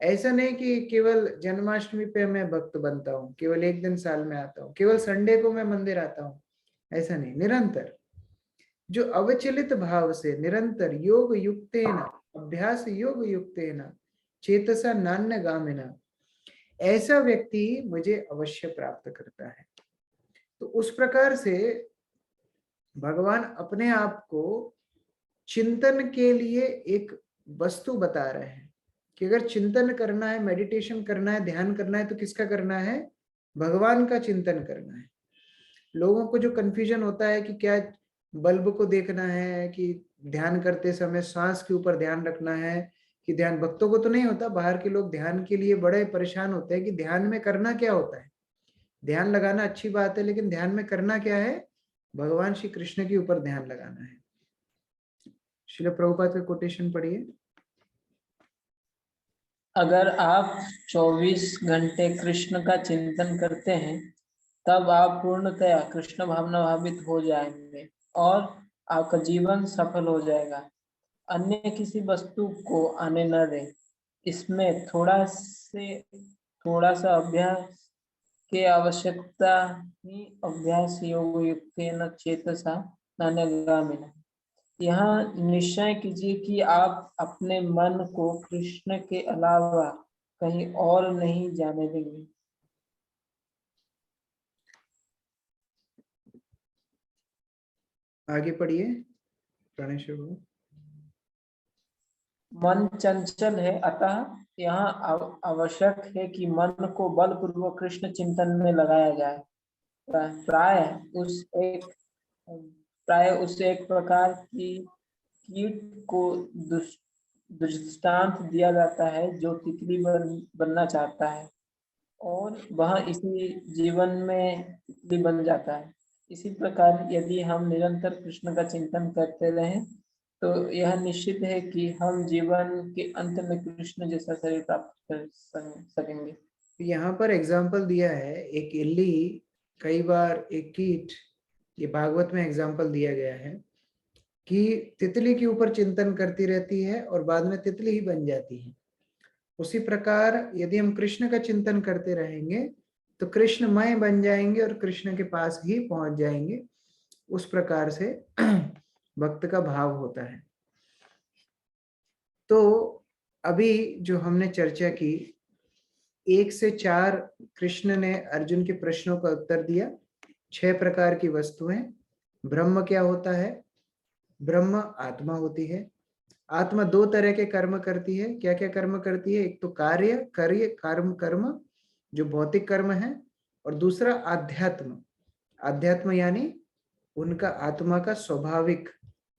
ऐसा नहीं कि केवल जन्माष्टमी पे मैं भक्त बनता हूँ, केवल एक दिन साल में आता हूँ, केवल संडे को मैं मंदिर आता हूँ, ऐसा नहीं। निरंतर, जो अविचलित भाव से निरंतर योग युक्तेन, अभ्यास योग युक्तेन चेतसा नान्यगामिना, ऐसा व्यक्ति मुझे अवश्य प्राप्त करता है। तो उस प्रकार से भगवान अपने आप को चिंतन के लिए एक वस्तु बता रहे हैं कि अगर चिंतन करना है, मेडिटेशन करना है, ध्यान करना है, तो किसका करना है? भगवान का चिंतन करना है। लोगों को जो कंफ्यूजन होता है कि क्या बल्ब को देखना है, कि ध्यान करते समय सांस के ऊपर ध्यान रखना है, कि ध्यान, भक्तों को तो नहीं होता, बाहर के लोग ध्यान के लिए बड़े परेशान होते हैं कि ध्यान में करना क्या होता है। ध्यान लगाना अच्छी बात है, लेकिन ध्यान में करना क्या है? भगवान श्री कृष्ण के ऊपर ध्यान लगाना है। श्रील प्रभुपाद का कोटेशन पढ़िए। अगर आप 24 घंटे कृष्ण का चिंतन करते हैं, तब आप पूर्णतया कृष्ण भावना भावित हो जाएंगे और आपका जीवन सफल हो जाएगा। अन्य किसी वस्तु को आने न दें। इसमें थोड़ा सा अभ्यास की आवश्यकता ही अभ्यास योग युक्तेन चेतसा नान्यगामिना। यहाँ निश्चय कीजिए कि आप अपने मन को कृष्ण के अलावा कहीं और नहीं जाने देंगे। आगे पढ़िए प्राणेश्वर। मन चंचल है, अतः यहाँ आवश्यक है कि मन को बलपूर्वक कृष्ण चिंतन में लगाया जाए। प्राय उस एक प्रकार की कीट को दृष्टांत दिया जाता है जो तितली बनना चाहता है और वह इसी जीवन में तितली बन जाता है। इसी प्रकार यदि हम निरंतर कृष्ण का चिंतन करते रहें तो यह निश्चित है कि हम जीवन के अंत में कृष्ण जैसा शरीर प्राप्त कर सकेंगे। यहाँ पर एग्जाम्पल दिया है, एक इल्ली, कई बार एक कीट, ये भागवत में एग्जाम्पल दिया गया है कि तितली के ऊपर चिंतन करती रहती है और बाद में तितली ही बन जाती है। उसी प्रकार यदि हम कृष्ण का चिंतन करते रहेंगे तो कृष्णमय बन जाएंगे और कृष्ण के पास ही पहुंच जाएंगे। उस प्रकार से भक्त का भाव होता है। तो अभी जो हमने चर्चा की, 1 से 4 कृष्ण ने अर्जुन के प्रश्नों का उत्तर दिया। 6 प्रकार की वस्तुएं। ब्रह्म क्या होता है? ब्रह्म आत्मा होती है। आत्मा 2 तरह के कर्म करती है। क्या क्या कर्म करती है? एक तो कर्म जो भौतिक कर्म है, और दूसरा आध्यात्म। आध्यात्म यानी उनका आत्मा का स्वाभाविक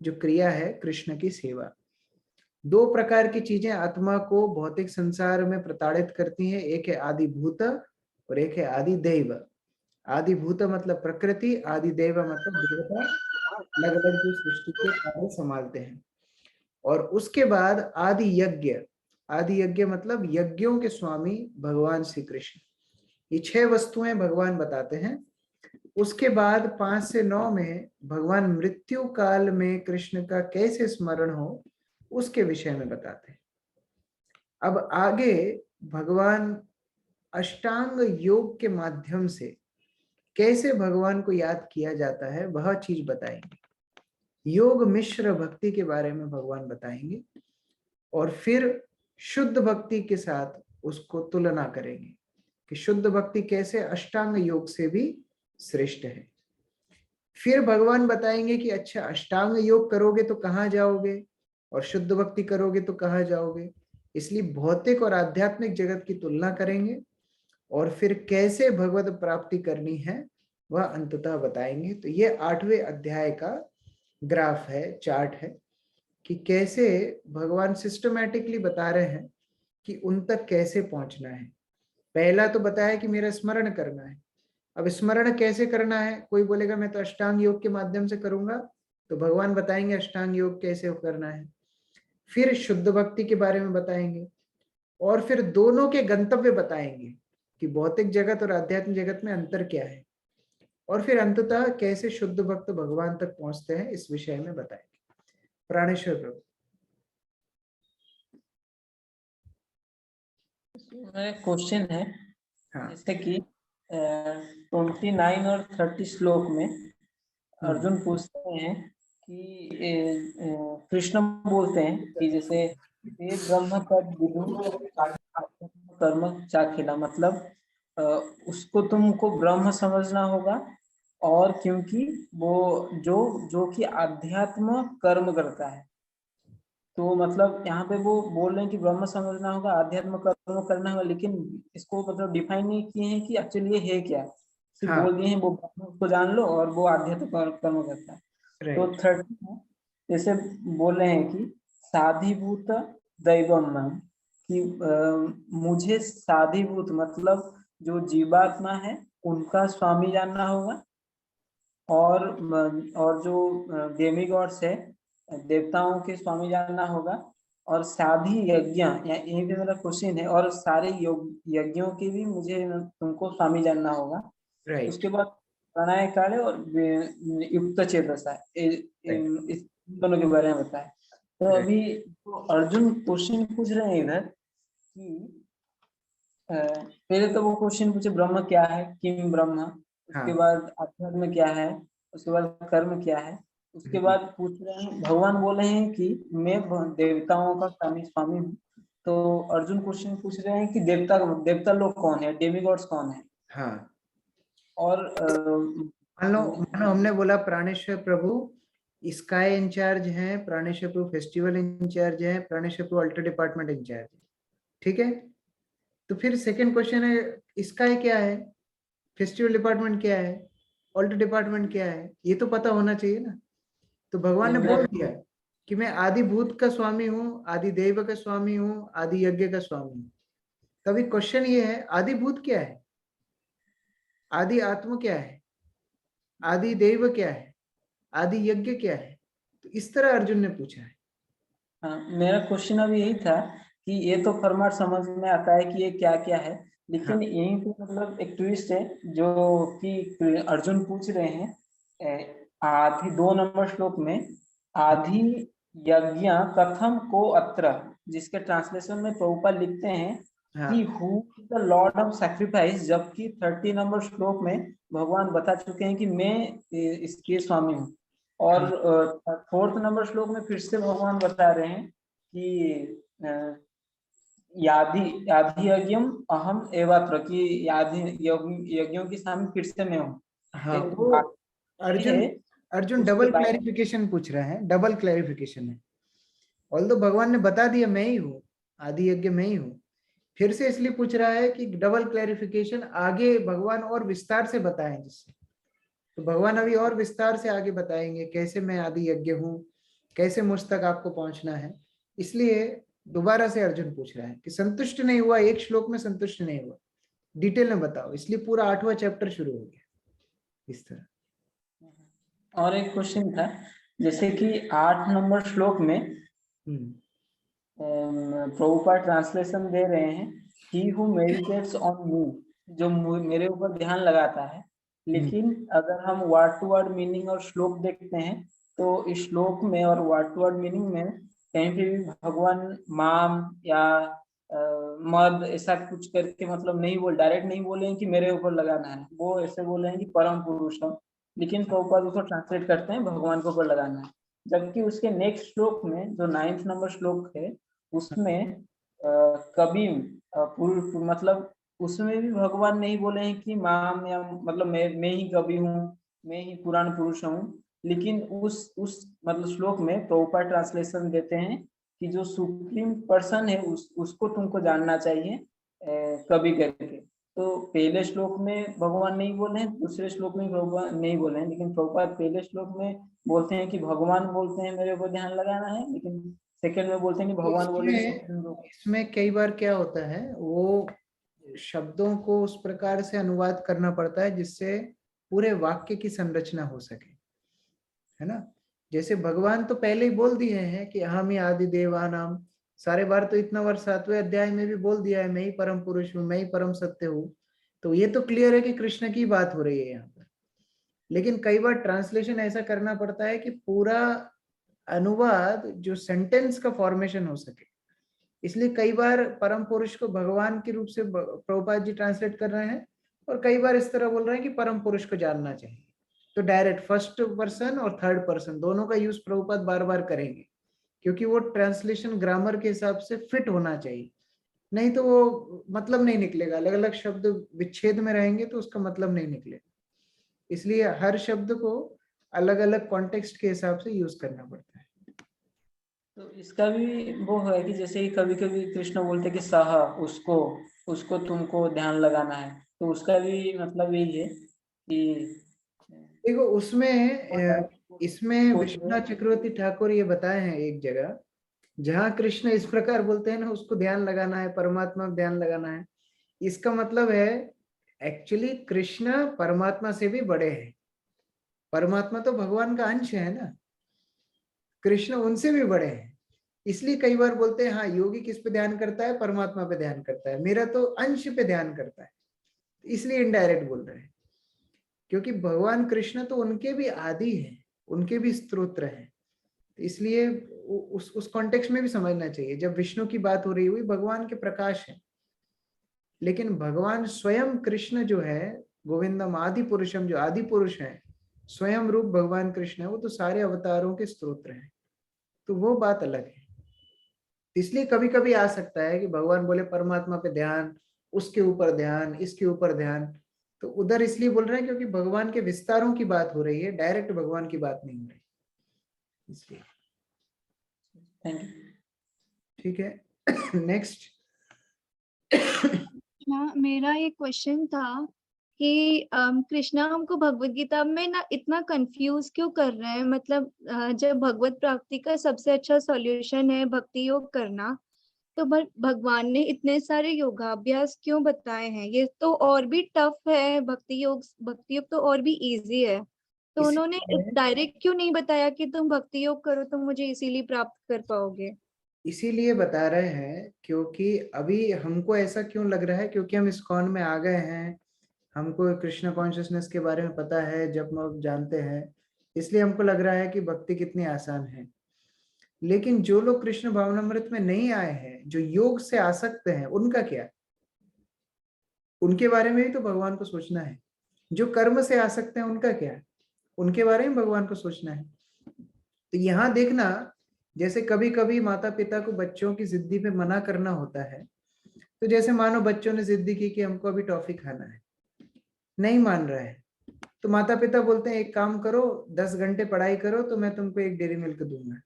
जो क्रिया है, कृष्ण की सेवा। 2 प्रकार की चीजें आत्मा को भौतिक संसार में प्रताड़ित करती हैं। एक है आदि भूत और एक है आदि दैव। आदि भूत मतलब प्रकृति, आदि दैव मतलब देवता, अलग अलग जो सृष्टि के कार्य संभालते हैं। और उसके बाद आदि यज्ञ। आदि यज्ञ मतलब यज्ञों के स्वामी भगवान श्री कृष्ण। ये 6 वस्तुएं भगवान बताते हैं। उसके बाद 5 से 9 में भगवान मृत्यु काल में कृष्ण का कैसे स्मरण हो उसके विषय में बताते हैं। अब आगे भगवान अष्टांग योग के माध्यम से कैसे भगवान को याद किया जाता है वह चीज बताएंगे। योग मिश्र भक्ति के बारे में भगवान बताएंगे और फिर शुद्ध भक्ति के साथ उसको तुलना करेंगे कि शुद्ध भक्ति कैसे अष्टांग योग से भी श्रेष्ठ है। फिर भगवान बताएंगे कि अच्छा, अष्टांग योग करोगे तो कहाँ जाओगे और शुद्ध भक्ति करोगे तो कहाँ जाओगे। इसलिए भौतिक और आध्यात्मिक जगत की तुलना करेंगे और फिर कैसे भगवत प्राप्ति करनी है वह अंततः बताएंगे। तो ये 8वें अध्याय का ग्राफ है, चार्ट है कि कैसे भगवान सिस्टमैटिकली बता रहे हैं कि उन तक कैसे पहुंचना है। पहला तो बताया कि मेरा स्मरण करना है। अब स्मरण कैसे करना है? कोई बोलेगा मैं तो अष्टांग योग के माध्यम से करूंगा, तो भगवान बताएंगे अष्टांग योग कैसे करना है। फिर शुद्ध भक्ति के बारे में बताएंगे और फिर दोनों के गंतव्य बताएंगे कि भौतिक जगत और आध्यात्मिक जगत में अंतर क्या है, और फिर अंततः कैसे शुद्ध भक्त भगवान तक पहुंचते हैं इस विषय में बताएंगे। प्राणेश्वर प्रभु। क्वेश्चन है, हाँ। जैसे कि 29 और 30 श्लोक में अर्जुन पूछते हैं कि कृष्ण बोलते हैं कि जैसे ये ब्रह्म तद विदुः कर्म चाखिला, मतलब उसको तुमको ब्रह्म समझना होगा, और क्योंकि वो जो कि आध्यात्म कर्म करता है। तो मतलब यहाँ पे वो बोल रहे हैं कि ब्रह्म समझना होगा, आध्यात्म कर्म करना होगा, लेकिन इसको मतलब डिफाइन नहीं किए हैं कि एक्चुअली ये है क्या। सिर्फ हाँ। बोल दिए हैं वो ब्रह्म को जान लो और वो आध्यात्म कर्म करता है। तो राइट। 30 में जैसे बोल रहे हैं कि साधिभूत दैवम, कि मुझे साधिभूत मतलब जो जीवात्मा है उनका स्वामी जानना होगा, और जो डेमिगॉड्स है देवताओं के स्वामी जानना होगा, और साधी यज्ञ, यही पे मेरा क्वेश्चन है, और सारे यज्ञों के भी मुझे तुमको स्वामी जानना होगा। राइट। उसके बाद प्रणय काले और युक्त चेतसा, इस दोनों के बारे में बताए। तो अभी तो अर्जुन क्वेश्चन पूछ रहे हैं इधर कि पहले तो वो क्वेश्चन पूछे ब्रह्म क्या है, किम ब्रह्म, उसके बाद अध्यात्म क्या है, उसके बाद कर्म क्या है, उसके बाद पूछ रहे हैं, भगवान बोले हैं कि मैं देवताओं का स्वामी हूँ। तो अर्जुन क्वेश्चन पूछ रहे हैं कि देवता लोग कौन है, डेमिगॉड्स कौन है। हाँ। और मानो हमने बोला प्राणेश्वर प्रभु स्काई इंचार्ज हैं, प्राणेश्वर प्रभु फेस्टिवल इंचार्ज हैं, प्राणेश्वर प्रभु अल्टर डिपार्टमेंट इंचार्ज है। ठीक है, तो फिर सेकंड क्वेश्चन है स्काई क्या है, फेस्टिवल डिपार्टमेंट क्या है, अल्टर डिपार्टमेंट क्या है, ये तो पता होना चाहिए ना। तो भगवान ने बोल दिया कि मैं आदि भूत का स्वामी हूँ, आदि देव का स्वामी हूँ, आदि यज्ञ का स्वामी हूँ। तभी क्वेश्चन ये है आदि भूत क्या है, आदि आत्मा क्या है, आदि देव क्या है, आदि यज्ञ क्या है। तो इस तरह अर्जुन ने पूछा है। हाँ, मेरा क्वेश्चन अभी यही था कि ये तो फॉर्मेट समझ में आता है कि ये क्या क्या है, लेकिन हाँ। यहीं पे मतलब एक ट्विस्ट है जो कि अर्जुन पूछ रहे हैं आधि 2 नंबर श्लोक में आधि यज्ञ कथम को अत्र, जिसके ट्रांसलेशन में प्रभुपाद लिखते हैं हाँ। कि who the Lord of sacrifice, जबकि 30 नंबर श्लोक में भगवान बता चुके हैं कि मैं इसके स्वामी हूँ। और 4th नंबर श्लोक में फिर से भगवान बता रहे हैं कि याधि यज्ञम अहम एवात्र, कि याधि यज्ञों की सामने फिर से मैं हूँ। हाँ, एक वो अर्जुन उसके डबल बाद क्लैरिफिकेशन पूछ रहे हैं, डबल क्लैरिफिकेशन है। ऑल्दो भगवान ने बता दिया मैं ही हूँ, आदि यज्ञ मैं ही हूँ, फिर से इसलिए पूछ रहा है कि डबल क्लैरिफिकेशन आगे भगवान और विस्तार से बताएं जिससे। तो भगवान अभी और विस्तार से आगे बताएंगे कैसे मैं आदि यज्ञ हूँ, कैसे मुझ तक आपको पहुंचना है। इसलिए दोबारा से अर्जुन पूछ रहा है कि संतुष्ट नहीं हुआ, एक श्लोक में संतुष्ट नहीं हुआ, डिटेल में बताओ। इसलिए पूरा 8वां चैप्टर शुरू हो गया इस तरह। और एक क्वेश्चन था, जैसे कि 8 नंबर श्लोक में प्रभुपाद ट्रांसलेशन दे रहे हैं he who meditates on me, जो मेरे ऊपर ध्यान लगाता है। लेकिन अगर हम वर्ड टू वर्ड मीनिंग और श्लोक देखते हैं तो इस श्लोक में और वर्ड टू वर्ड मीनिंग में कहीं पे भी भगवान माम या मद ऐसा कुछ करके मतलब नहीं बोल, डायरेक्ट नहीं बोले हैं कि मेरे ऊपर लगाना है, वो ऐसे बोले हैं कि परम पुरुषम। लेकिन प्रभुपाद उसको ट्रांसलेट करते हैं भगवान के ऊपर लगाना है। जबकि उसके नेक्स्ट श्लोक में जो 9th नंबर श्लोक है उसमें कभी मतलब उसमें भी भगवान नहीं बोले हैं कि माम या मतलब मैं ही कवि हूँ, मैं ही पुराण पुरुष हूँ। लेकिन उस मतलब श्लोक में प्रभुपाद ट्रांसलेशन देते हैं कि जो सुप्रीम पर्सन है उसको तुमको जानना चाहिए कवि करके। तो पहले श्लोक में भगवान नहीं बोले हैं, दूसरे श्लोक में भगवान नहीं बोले हैं, लेकिन प्रभुपाद पहले श्लोक में बोलते हैं कि भगवान बोलते हैं मेरे ऊपर ध्यान लगाना है, लेकिन सेकंड में बोलते हैं कि भगवान बोले इसमें कई बार क्या होता है, वो शब्दों को उस प्रकार से अनुवाद करना पड़ता है जिससे पूरे वाक्य की संरचना हो सके, है ना। जैसे भगवान तो पहले ही बोल दिए हैं कि हम ही आदि देवानाम, सारे बार तो इतना बार 7वें अध्याय में भी बोल दिया है मैं ही परम पुरुष हूँ, मैं ही परम सत्य हूँ। तो ये तो क्लियर है कि कृष्ण की बात हो रही है यहाँ पर। लेकिन कई बार ट्रांसलेशन ऐसा करना पड़ता है कि पूरा अनुवाद जो सेंटेंस का फॉर्मेशन हो सके। इसलिए कई बार परम पुरुष को भगवान के रूप से प्रभुपाद जी ट्रांसलेट कर रहे हैं, और कई बार इस तरह बोल रहे हैं कि परम पुरुष को जानना चाहिए। तो डायरेक्ट फर्स्ट पर्सन और थर्ड पर्सन दोनों का यूज प्रभुपाद बार बार करेंगे, क्योंकि वो ट्रांसलेशन ग्रामर के हिसाब से फिट होना चाहिए, नहीं तो वो मतलब नहीं निकलेगा। अलग अलग शब्द विच्छेद में रहेंगे तो उसका मतलब नहीं निकलेगा। इसलिए हर शब्द को अलग अलग कॉन्टेक्स्ट के हिसाब से यूज करना पड़ता है। तो इसका भी वो है कि जैसे ही कभी कभी कृष्ण बोलते कि सह उसको तुमको ध्यान लगाना है, तो उसका भी मतलब यही है कि देखो इसमें विश्वनाथ चक्रवर्ती ठाकुर ये बताए हैं एक जगह, जहां कृष्ण इस प्रकार बोलते हैं ना, उसको ध्यान लगाना है, परमात्मा में ध्यान लगाना है। इसका मतलब है एक्चुअली कृष्ण परमात्मा से भी बड़े हैं। परमात्मा तो भगवान का अंश है ना, कृष्ण उनसे भी बड़े हैं। इसलिए कई बार बोलते हैं हाँ योगी किस पे ध्यान करता है, परमात्मा पे ध्यान करता है, मेरा तो अंश पे ध्यान करता है, इसलिए इनडायरेक्ट बोल रहे हैं। क्योंकि भगवान कृष्ण तो उनके भी आदि हैं, उनके भी स्तोत्र हैं, इसलिए उस कॉन्टेक्स्ट में भी समझना चाहिए। जब विष्णु की बात हो रही हुई, भगवान के प्रकाश है, लेकिन भगवान स्वयं कृष्ण जो है, गोविंदम आदि पुरुषम, जो आदि पुरुष है, स्वयं रूप भगवान कृष्ण है, वो तो सारे अवतारों के स्तोत्र हैं। तो वो बात अलग है। इसलिए कभी कभी आ सकता है कि भगवान बोले परमात्मा पे ध्यान, उसके ऊपर ध्यान, इसके ऊपर ध्यान। तो उधर इसलिए बोल रहे हैं क्योंकि भगवान के विस्तारों की बात हो रही है, डायरेक्ट भगवान की बात नहीं हो रही। इसलिए। Thank you. ठीक है। नेक्स्ट। हाँ, मेरा एक क्वेश्चन था कि कृष्णा हमको भगवत गीता में ना इतना कंफ्यूज क्यों कर रहे हैं? मतलब जब भगवत प्राप्ति का सबसे अच्छा सॉल्यूशन है भक्ति योग करना, तो भगवान ने इतने सारे योगाभ्यास क्यों बताए हैं? ये तो और भी टफ है, भक्ति योग तो और भी इजी है, तो उन्होंने इसीलिए डायरेक्ट क्यों नहीं बताया कि तुम भक्ति योग करो तो मुझे इसीलिए प्राप्त कर पाओगे? इसीलिए बता रहे हैं क्योंकि अभी हमको ऐसा क्यों लग रहा है, क्योंकि हम इस्कॉन में आ गए हैं, हमको कृष्ण कॉन्शियसनेस के बारे में पता है, जब हम जानते हैं, इसलिए हमको लग रहा है कि भक्ति कितनी आसान है। लेकिन जो लोग कृष्ण भावनामृत में नहीं आए हैं, जो योग से आसक्त हैं, उनका क्या? उनके बारे में भी तो भगवान को सोचना है। जो कर्म से आसक्त हैं, उनका क्या? उनके बारे में भगवान को सोचना है। तो यहाँ देखना, जैसे कभी कभी माता पिता को बच्चों की जिद्दी पे मना करना होता है, तो जैसे मानो बच्चों ने जिद्दी की कि हमको अभी टॉफी खाना है, नहीं मान रहा है, तो माता पिता बोलते हैं एक काम करो, 10 घंटे पढ़ाई करो तो मैं तुमको एक डेयरी मिल्क दूंगा।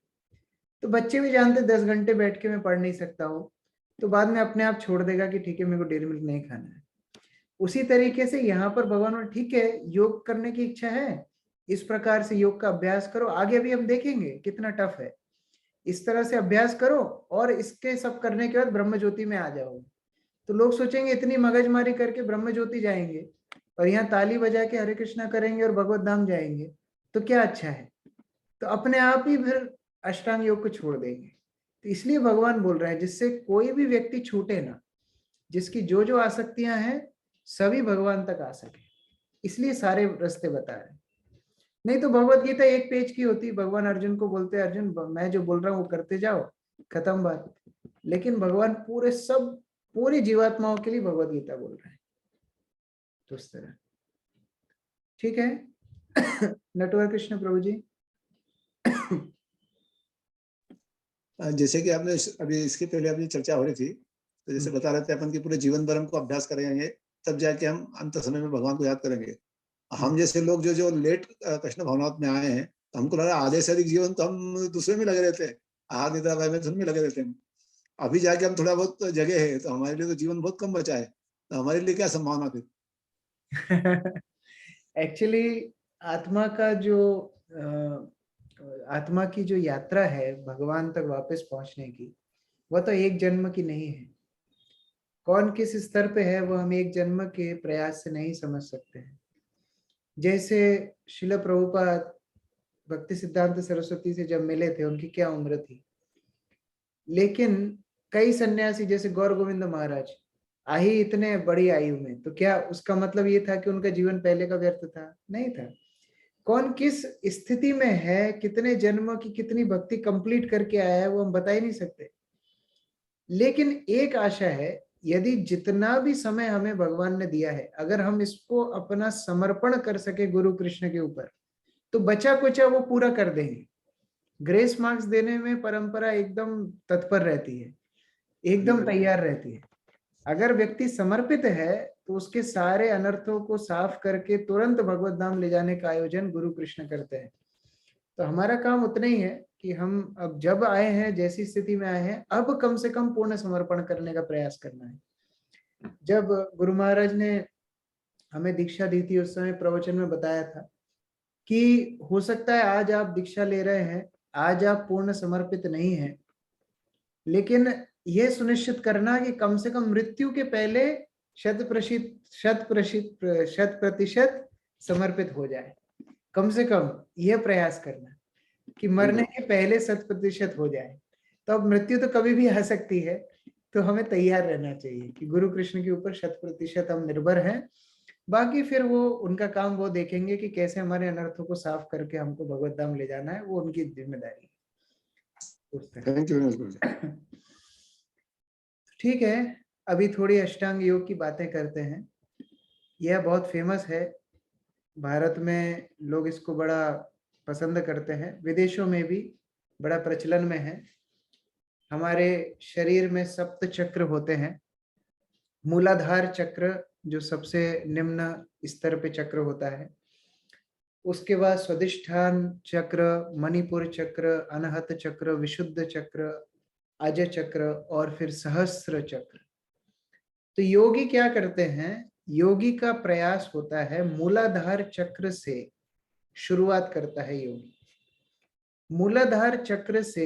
तो बच्चे भी जानते 10 घंटे बैठ के मैं पढ़ नहीं सकता हूँ, तो बाद में अपने आप छोड़ देगा कि ठीक है मेरे को डेयरी मिल्क नहीं खाना है। उसी तरीके से यहाँ पर भगवान, ठीक है योग करने की इच्छा है, इस प्रकार से योग का अभ्यास करो, आगे भी हम देखेंगे कितना टफ है, इस तरह से अभ्यास करो और इसके सब करने के बाद ब्रह्म ज्योति में आ जाओगे। तो लोग सोचेंगे इतनी मगजमारी करके ब्रह्म ज्योति जाएंगे और यहाँ ताली बजा के हरे कृष्णा करेंगे और भगवत धाम जाएंगे, तो क्या अच्छा है? तो अपने आप ही फिर अष्टांग योग को छोड़ देंगे। तो इसलिए भगवान बोल रहे हैं जिससे कोई भी व्यक्ति छूटे ना, जिसकी जो जो आसक्तियां हैं सभी भगवान तक आ सके, इसलिए सारे रास्ते बता रहे हैं। नहीं तो भगवत गीता एक पेज की होती, भगवान अर्जुन को बोलते हैं अर्जुन मैं जो बोल रहा हूँ वो करते जाओ, खत्म बात। लेकिन भगवान पूरी जीवात्माओं के लिए भगवत गीता बोल रहे हैं, तो उस तरह। ठीक है। नटवर कृष्ण प्रभु जी। जैसे कि आपने अभी इसके पहले अपनी चर्चा हो रही थी, तो जैसे बता रहे थे अपन की पूरे जीवन भर हमको अभ्यास करेंगे तब जाके हम अंत समय में भगवान को याद करेंगे। हम जैसे लोग जो लेट कृष्ण भावनात्म में आए हैं, तो हमको लगा आधे से अधिक जीवन तो हम दूसरे में लगे रहते हैं, आहार निद्रा में लगे रहते हैं। अभी जाके हम थोड़ा बहुत जगह है, तो हमारे लिए तो जीवन बहुत कम बचा है, तो हमारे लिए क्या संभावना फिर? एक्चुअली आत्मा की जो यात्रा है भगवान तक वापस पहुंचने की, वह तो एक जन्म की नहीं है। कौन किस स्तर पे है वो हम एक जन्म के प्रयास से नहीं समझ सकते हैं। जैसे श्रील प्रभुपाद भक्ति सिद्धांत सरस्वती से जब मिले थे, उनकी क्या उम्र थी, लेकिन कई सन्यासी जैसे गौर गोविंद महाराज आई इतने बड़ी आयु में, तो क्या उसका मतलब ये था कि उनका जीवन पहले का व्यर्थ था? नहीं था। कौन किस स्थिति में है, कितने जन्मों की कितनी भक्ति कंप्लीट करके आया है, वो हम बता ही नहीं सकते। लेकिन एक आशा है, यदि जितना भी समय हमें भगवान ने दिया है, अगर हम इसको अपना समर्पण कर सके गुरु कृष्ण के ऊपर, तो बचा कुचा वो पूरा कर देंगे। ग्रेस मार्क्स देने में परंपरा एकदम तत्पर रहती है, एकदम तैयार रहती है। अगर व्यक्ति समर्पित है तो उसके सारे अनर्थों को साफ करके तुरंत भगवत धाम ले जाने का आयोजन गुरु कृष्ण करते हैं। तो हमारा काम उतना ही है कि हम अब जब आए हैं, जैसी स्थिति में आए हैं, अब कम से कम पूर्ण समर्पण करने का प्रयास करना है। जब गुरु महाराज ने हमें दीक्षा दी थी, उस समय प्रवचन में बताया था कि हो सकता है आज आप दीक्षा ले रहे हैं, आज आप पूर्ण समर्पित नहीं हैं, लेकिन यह सुनिश्चित करना कि कम से कम मृत्यु के पहले 100% समर्पित हो जाए। कम से कम यह प्रयास करना कि मरने के पहले 100% हो जाए। तो अब मृत्यु तो कभी भी आ सकती है, तो हमें तैयार रहना चाहिए कि गुरु कृष्ण के ऊपर 100% हम निर्भर हैं। बाकी फिर वो उनका काम वो देखेंगे कि कैसे हमारे अनर्थों को साफ करके हमको भगवत धाम ले जाना है, वो उनकी जिम्मेदारी है। Thank you. ठीक है, अभी थोड़ी अष्टांग योग की बातें करते हैं। यह बहुत फेमस है, भारत में लोग इसको बड़ा पसंद करते हैं, विदेशों में भी बड़ा प्रचलन में है। हमारे शरीर में सप्त चक्र होते हैं। मूलाधार चक्र जो सबसे निम्न स्तर पे चक्र होता है, उसके बाद स्वादिष्ठान चक्र, मणिपुर चक्र, अनहत चक्र, विशुद्ध चक्र, अज चक्र और फिर सहस्त्र चक्र। तो योगी क्या करते हैं, योगी का प्रयास होता है मूलाधार चक्र से शुरुआत करता है योगी। मूलाधार चक्र से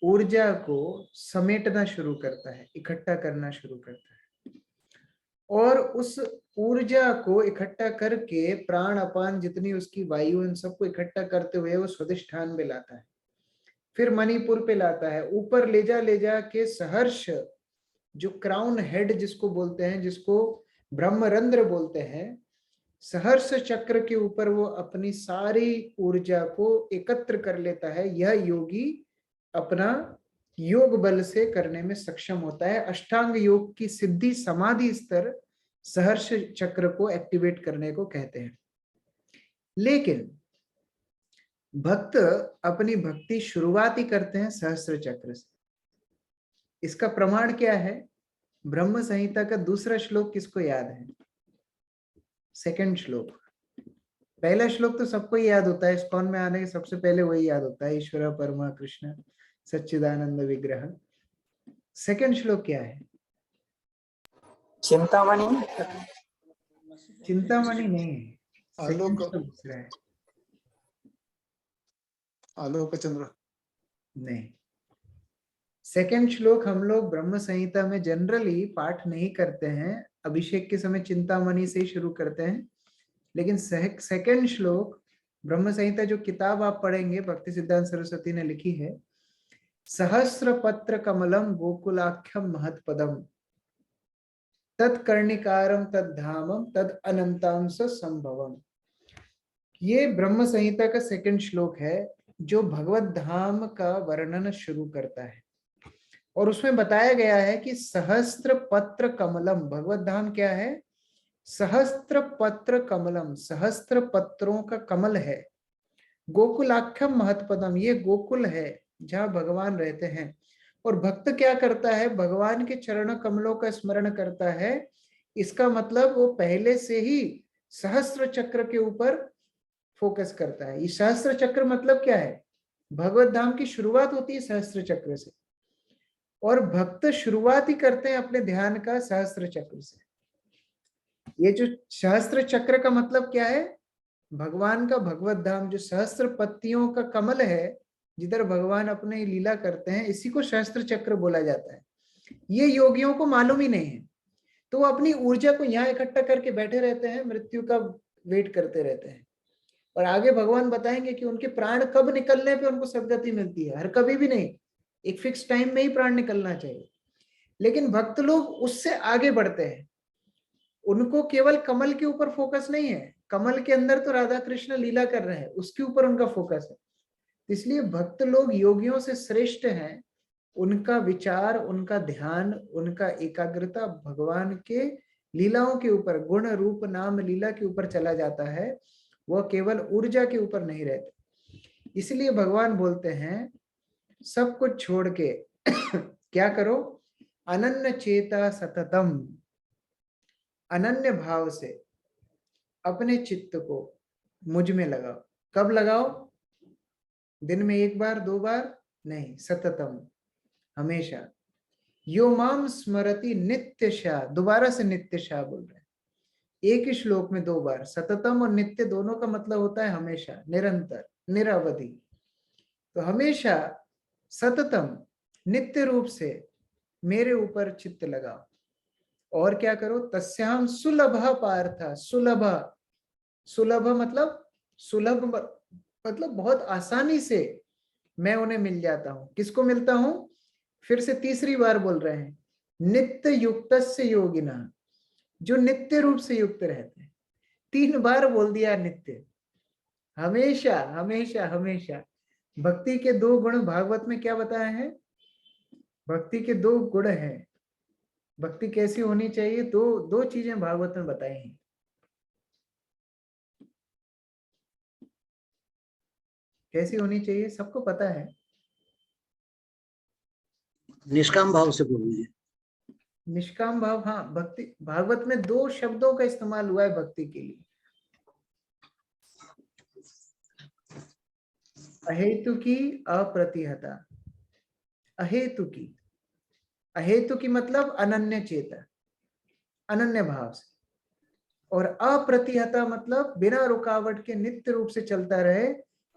ऊर्जा को समेटना शुरू करता है, इकट्ठा करना शुरू करता है, और उस ऊर्जा को इकट्ठा करके प्राण अपान जितनी उसकी वायु इन सबको इकट्ठा करते हुए वो स्वादिष्ठान पे लाता है, फिर मणिपुर पे लाता है, ऊपर ले जा के सहर्ष जो क्राउन हेड जिसको बोलते हैं, जिसको ब्रह्मरंध्र बोलते हैं, सहर्ष चक्र के ऊपर वो अपनी सारी ऊर्जा को एकत्र कर लेता है। यह योगी अपना योग बल से करने में सक्षम होता है। अष्टांग योग की सिद्धि समाधि स्तर सहर्ष चक्र को एक्टिवेट करने को कहते हैं। लेकिन भक्त अपनी भक्ति शुरुआत ही करते हैं सहस्त्र चक्र से। इसका प्रमाण क्या है? ब्रह्म संहिता का दूसरा श्लोक किसको याद है? सेकंड श्लोक। पहला श्लोक तो सबको ही याद होता है, इस्कॉन में आने के सबसे पहले वही याद होता है, ईश्वर परमा कृष्ण सच्चिदानंद विग्रह। सेकंड श्लोक क्या है? चिंतामणि। चिंतामणि नहीं है, आलोक दूसरा है। आलोक चंद्र नहीं, सेकंड श्लोक हम लोग ब्रह्म संहिता में जनरली पाठ नहीं करते हैं, अभिषेक के समय चिंतामणि से ही शुरू करते हैं। लेकिन सेकंड श्लोक ब्रह्म संहिता जो किताब आप पढ़ेंगे भक्ति सिद्धांत सरस्वती ने लिखी है, सहस्र पत्र कमलम गोकुलाख्यम महत्पदम तत्कर्णिकारम तद्धामम तद अनंतांश संभवम। ये ब्रह्म संहिता का सेकंड श्लोक है जो भगवत धाम का वर्णन शुरू करता है, और उसमें बताया गया है कि सहस्त्र पत्र कमलम, भगवत धाम क्या है? सहस्त्र पत्र कमलम, सहस्त्र पत्रों का कमल है। गोकुलाख्यम महत्पदम, ये गोकुल है जहां भगवान रहते हैं। और भक्त क्या करता है? भगवान के चरण कमलों का स्मरण करता है। इसका मतलब वो पहले से ही सहस्त्र चक्र के ऊपर फोकस करता है। ये सहस्त्र चक्र मतलब क्या है? भगवत धाम की शुरुआत होती है सहस्त्र चक्र से, और भक्त शुरुआत ही करते हैं अपने ध्यान का सहस्त्र चक्र से। ये जो सहस्त्र चक्र का मतलब क्या है? भगवान का भगवत धाम, जो सहस्त्र पत्तियों का कमल है जिधर भगवान अपने लीला करते हैं, इसी को सहस्त्र चक्र बोला जाता है। ये योगियों को मालूम ही नहीं है, तो वो अपनी ऊर्जा को यहाँ इकट्ठा करके बैठे रहते हैं, मृत्यु का वेट करते रहते हैं। और आगे भगवान बताएंगे कि उनके प्राण कब निकलने पे उनको सदगति मिलती है। हर कभी भी नहीं, एक फिक्स टाइम में ही प्राण निकलना चाहिए। लेकिन भक्त लोग उससे आगे बढ़ते हैं, उनको केवल कमल के ऊपर फोकस नहीं है, कमल के अंदर तो राधा कृष्ण लीला कर रहे हैं, उसके ऊपर उनका फोकस है। इसलिए भक्त लोग योगियों से श्रेष्ठ हैं। उनका विचार, उनका ध्यान, उनका एकाग्रता भगवान के लीलाओं के ऊपर, गुण रूप नाम लीला के ऊपर चला जाता है, वह केवल ऊर्जा के ऊपर नहीं रहते। इसलिए भगवान बोलते हैं सब कुछ छोड़ के क्या करो? अनन्य चेता सततम, अनन्य भाव से अपने चित्त को मुझ में लगाओ। कब लगाओ? दिन में एक बार दो बार नहीं, सततम, हमेशा। यो माम स्मरति नित्य शाह, दोबारा से नित्य शाह बोल रहे हैं, एक ही श्लोक में दो बार। सततम और नित्य दोनों का मतलब होता है हमेशा, निरंतर, निरवधि। तो हमेशा सततम, नित्य रूप से मेरे ऊपर चित्त लगाओ। और क्या करो? तस्याम सुलभ पार्थ, सुलभ, सुलभ मतलब सुलभ मतलब बहुत आसानी से मैं उन्हें मिल जाता हूं। किसको मिलता हूं? फिर से तीसरी बार बोल रहे हैं, नित्य युक्तस्य योगिना, जो नित्य रूप से युक्त रहते हैं। 3 बार बोल दिया नित्य, हमेशा हमेशा हमेशा। भक्ति के 2 गुण भागवत में क्या बताए हैं? भक्ति के 2 गुण हैं। भक्ति कैसी होनी चाहिए? दो चीजें भागवत में बताई हैं। कैसी होनी चाहिए सबको पता है। निष्काम भाव से बोलिए। निष्काम भाव, हाँ। भक्ति भागवत में 2 शब्दों का इस्तेमाल हुआ है भक्ति के लिए। अहेतु की अप्रतिहता, अहेतु की, अहेतु की मतलब अनन्य चेता, अनन्य भाव से, और अप्रतिहता मतलब बिना रुकावट के नित्य रूप से चलता रहे।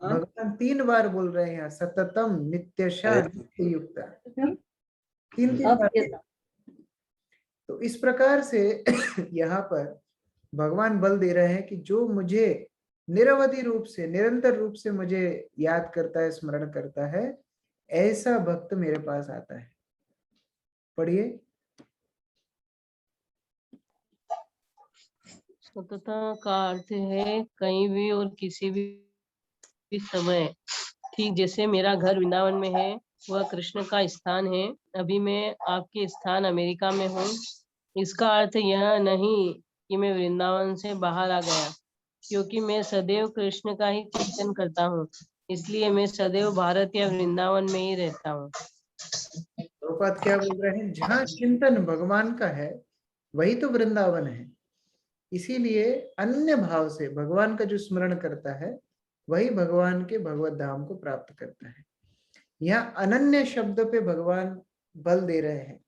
भगवान 3 बार बोल रहे हैं यहाँ, सततम नित्यशा नित्य युक्ता, 3 बार। तो इस प्रकार से यहाँ पर भगवान बल दे रहे हैं कि जो मुझे निरवधि रूप से, निरंतर रूप से मुझे याद करता है, स्मरण करता है, ऐसा भक्त मेरे पास आता है। पढ़िए। सतता का अर्थ है कहीं भी और किसी भी समय, ठीक जैसे मेरा घर वृंदावन में है, वह कृष्ण का स्थान है। अभी मैं आपके स्थान अमेरिका में हूँ। इसका अर्थ यह नहीं कि मैं वृंदावन से बाहर आ गया, क्योंकि मैं सदैव कृष्ण का ही चिंतन करता हूँ, इसलिए मैं सदैव भारत या वृंदावन में ही रहता हूँ। प्रभुपाद क्या बोल रहे हैं, जहाँ चिंतन भगवान का है वही तो वृंदावन है। इसीलिए अन्य भाव से भगवान का जो स्मरण करता है वही भगवान के भगवत धाम को प्राप्त करता है। यहाँ अनन्य शब्द पे भगवान बल दे रहे हैं।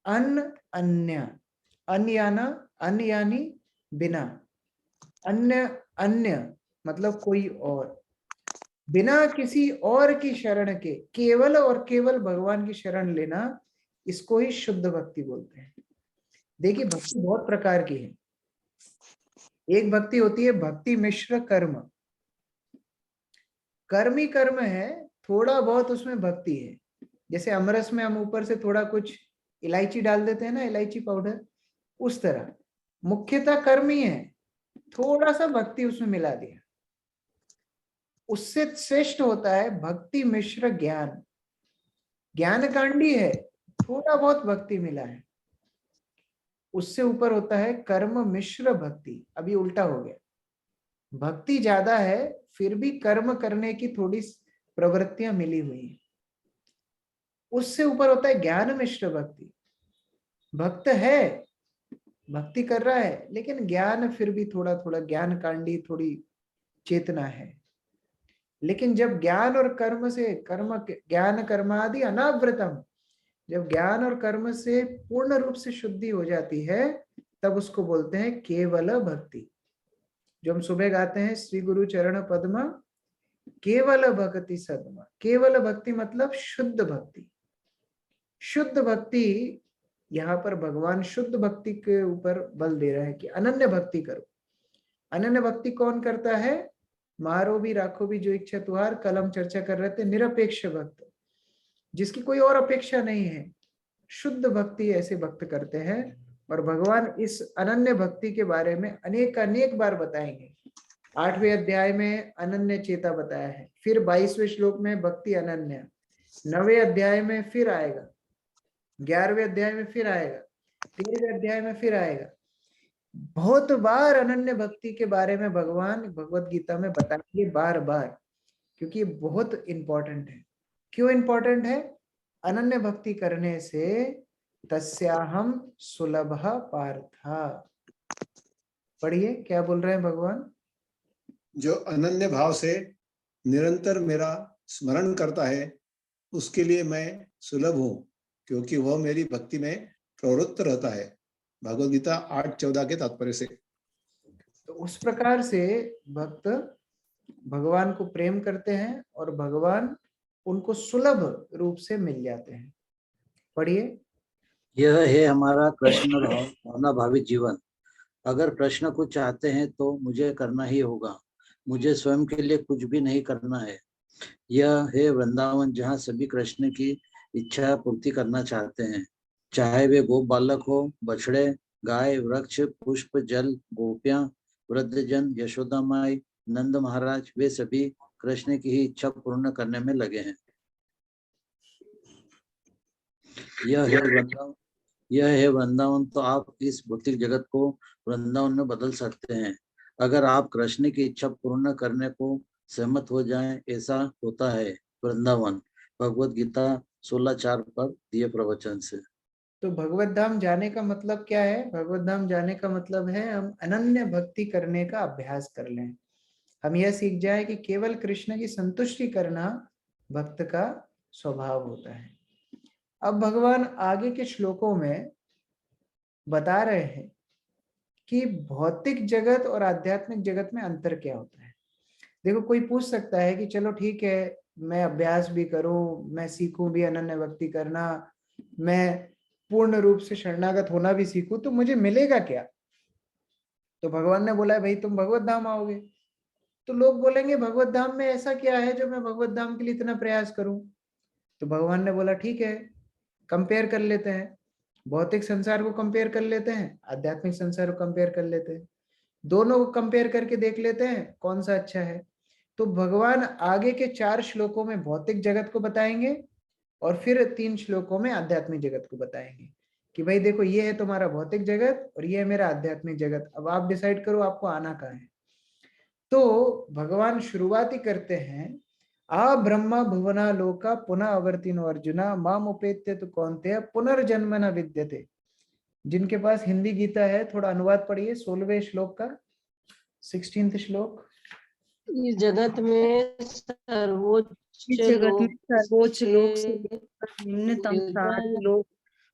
अन्य, अन्य यानी बिना, अन्य, अन्य मतलब कोई और, बिना किसी और की शरण के केवल और केवल भगवान की शरण लेना, इसको ही शुद्ध भक्ति बोलते हैं। देखिए भक्ति बहुत प्रकार की है। एक भक्ति होती है भक्ति मिश्र कर्म, कर्म ही कर्म है, थोड़ा बहुत उसमें भक्ति है। जैसे अमरस में हम ऊपर से थोड़ा कुछ इलायची डाल देते हैं ना, इलायची पाउडर, उस तरह मुख्यतः कर्म ही है, थोड़ा सा भक्ति उसमें मिला दिया। उससे श्रेष्ठ होता है भक्ति मिश्र ज्ञान, ज्ञान कांडी है, थोड़ा बहुत भक्ति मिला है। उससे ऊपर होता है कर्म मिश्र भक्ति, अभी उल्टा हो गया, भक्ति ज्यादा है फिर भी कर्म करने की थोड़ी प्रवृत्तियां मिली हुई है। उससे ऊपर होता है ज्ञान मिश्र भक्ति, भक्त है, भक्ति कर रहा है, लेकिन ज्ञान फिर भी थोड़ा थोड़ा ज्ञान कांडी थोड़ी चेतना है। लेकिन जब ज्ञान और कर्म से, कर्म ज्ञान कर्मादि अनावृतम, जब ज्ञान और कर्म से पूर्ण रूप से शुद्धि हो जाती है, तब उसको बोलते हैं केवल भक्ति। जो हम सुबह गाते हैं, श्री गुरु चरण पद्म केवल भक्ति सदमा, केवल भक्ति मतलब शुद्ध भक्ति। शुद्ध भक्ति, यहाँ पर भगवान शुद्ध भक्ति के ऊपर बल दे रहा है कि अनन्य भक्ति करो। अनन्य भक्ति कौन करता है, मारो भी राखो भी जो इच्छा तुहार, कल हम चर्चा कर रहे थे, निरपेक्ष भक्त, जिसकी कोई और अपेक्षा नहीं है, शुद्ध भक्ति ऐसे भक्त करते हैं। और भगवान इस अनन्य भक्ति के बारे में अनेक बार बताएंगे। 8वें अध्याय में अनन्य चेता बताया है, फिर 22वें श्लोक में भक्ति अनन्य, 9वें अध्याय में फिर आएगा, 11वें अध्याय में फिर आएगा, 13वें अध्याय में फिर आएगा। बहुत बार अनन्य भक्ति के बारे में भगवान भगवत गीता में बताएंगे बार बार, क्योंकि ये बहुत इंपॉर्टेंट है। क्यों इंपॉर्टेंट है, अनन्य भक्ति करने से तस्याहम सुलभः पार्था। पढ़िए क्या बोल रहे हैं भगवान। जो अनन्य भाव से निरंतर मेरा स्मरण करता है उसके लिए मैं सुलभ हूँ, क्योंकि वह मेरी भक्ति में प्रवृत्त रहता है। भगवद गीता 8:14 के तात्पर्य से। तो उस प्रकार से भक्त भगवान को प्रेम करते हैं और भगवान उनको सुलभ रूप से मिल जाते हैं। पढ़िए। यह है हमारा कृष्ण भावना भावित जीवन। अगर कृष्ण कुछ चाहते हैं तो मुझे करना ही होगा, मुझे स्वयं के लिए कुछ भी नहीं करना है। यह है वृंदावन जहाँ सभी कृष्ण की इच्छा पूर्ति करना चाहते हैं, चाहे वे गोप बालक हो, बछड़े, गाय, वृक्ष, पुष्प, जल, गोपियां, वृद्धजन, यशोदा माई, नंद महाराज, वे सभी कृष्ण की ही इच्छा पूर्ण करने में लगे हैं। यह है वृंदावन, तो आप इस भौतिक जगत को वृंदावन में बदल सकते हैं अगर आप कृष्ण की इच्छा पूर्ण करने को सहमत हो जाएं। ऐसा होता है वृंदावन। भगवत गीता 16:4 पर दिए प्रवचन से। तो भगवत धाम जाने का मतलब क्या है, भगवत धाम जाने का मतलब है हम अनन्य भक्ति करने का अभ्यास कर लें, हम यह सीख जाए कि केवल कृष्ण की संतुष्टि करना भक्त का स्वभाव होता है। अब भगवान आगे के श्लोकों में बता रहे हैं कि भौतिक जगत और आध्यात्मिक जगत में अंतर क्या होता है। देखो, कोई पूछ सकता है कि चलो ठीक है, मैं अभ्यास भी करूं, मैं सीखूं भी अनन्य भक्ति करना, मैं पूर्ण रूप से शरणागत होना भी सीखूं, तो मुझे मिलेगा क्या? तो भगवान ने बोला है भाई तुम भगवत धाम आओगे। तो लोग बोलेंगे भगवत धाम में ऐसा क्या है जो मैं भगवत धाम के लिए इतना प्रयास करूं? तो भगवान ने बोला ठीक है, कंपेयर कर लेते हैं, भौतिक संसार को कंपेयर कर लेते हैं, आध्यात्मिक संसार को कंपेयर कर लेते हैं, दोनों को कंपेयर करके देख लेते हैं कौन सा अच्छा है। तो भगवान आगे के 4 श्लोकों में भौतिक जगत को बताएंगे और फिर 3 श्लोकों में आध्यात्मिक जगत को बताएंगे कि भाई देखो, ये है तुम्हारा भौतिक जगत और ये है मेरा आध्यात्मिक जगत, अब आप डिसाइड करो आपको आना कहाँ है। तो भगवान शुरुआती करते हैं, आ ब्रह्मा भुवना लोका पुनः अवर्तिनो अर्जुना माम उपेत्य तो कौन्तेय पुनर्जन्म न विद्यते। जिनके पास हिंदी गीता है थोड़ा अनुवाद पढ़िए 16वें श्लोक का, 16th श्लोक। इस जगत में इस जगत में सर्वोच्च लोक से लेकर निम्नतम सारे लोग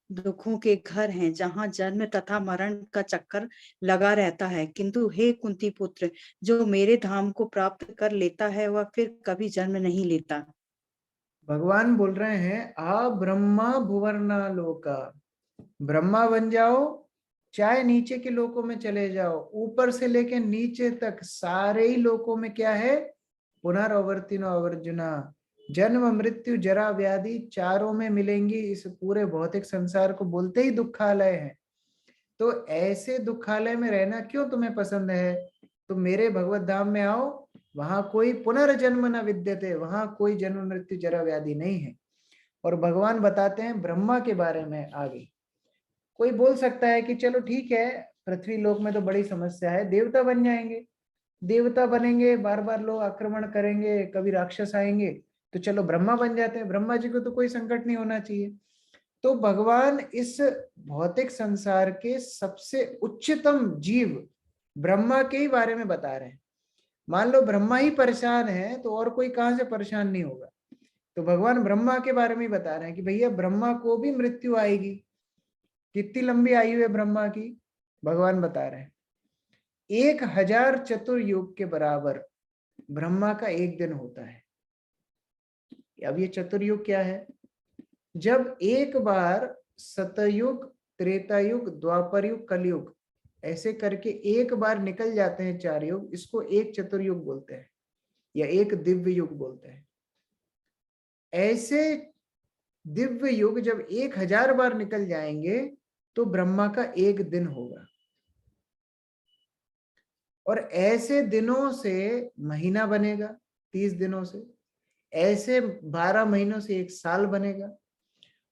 दुखों के घर हैं, जहाँ जन्म तथा मरण का चक्कर लगा रहता है। किंतु हे कुंती पुत्र, जो मेरे धाम को प्राप्त कर लेता है वह फिर कभी जन्म नहीं लेता। भगवान बोल रहे हैं आ ब्रह्मा भुवना लोका, ब्रह्मा बन जाओ, चाहे नीचे के लोकों में चले जाओ, ऊपर से लेके नीचे तक सारे ही लोकों में क्या है? पुनरावर्तिनो अर्जुना, जन्म मृत्यु जरा व्याधि चारों में मिलेंगी। इस पूरे भौतिक संसार को बोलते ही दुखालय है। तो ऐसे दुखालय में रहना क्यों तुम्हें पसंद है? तुम मेरे भगवत धाम में आओ, वहां कोई पुनर्जन्म न विद्यते, वहां कोई जन्म मृत्यु जरा व्याधि नहीं है। और भगवान बताते हैं ब्रह्मा के बारे में आगे। कोई बोल सकता है कि चलो ठीक है, पृथ्वी लोक में तो बड़ी समस्या है, देवता बन जाएंगे, देवता बनेंगे, बार बार लोग आक्रमण करेंगे, कभी राक्षस आएंगे, तो चलो ब्रह्मा बन जाते हैं, ब्रह्मा जी को तो कोई संकट नहीं होना चाहिए। तो भगवान इस भौतिक संसार के सबसे उच्चतम जीव ब्रह्मा के ही बारे में बता रहे हैं। मान लो ब्रह्मा ही परेशान है तो और कोई कहां से परेशान नहीं होगा। तो भगवान ब्रह्मा के बारे में बता रहे हैं कि भैया ब्रह्मा को भी मृत्यु आएगी। कितनी लंबी आयु है ब्रह्मा की? भगवान बता रहे हैं 1000 चतुर्युग के बराबर ब्रह्मा का एक दिन होता है। अब ये चतुर्युग क्या है? जब एक बार सतयुग, त्रेतायुग, द्वापर युग, कलयुग ऐसे करके एक बार निकल जाते हैं 4 युग, इसको एक चतुर्युग बोलते हैं या एक दिव्य युग बोलते हैं। ऐसे दिव्य युग जब 1000 बार निकल जाएंगे तो ब्रह्मा का एक दिन होगा। और ऐसे दिनों से महीना बनेगा, 30 दिनों से, ऐसे 12 महीनों से एक साल बनेगा,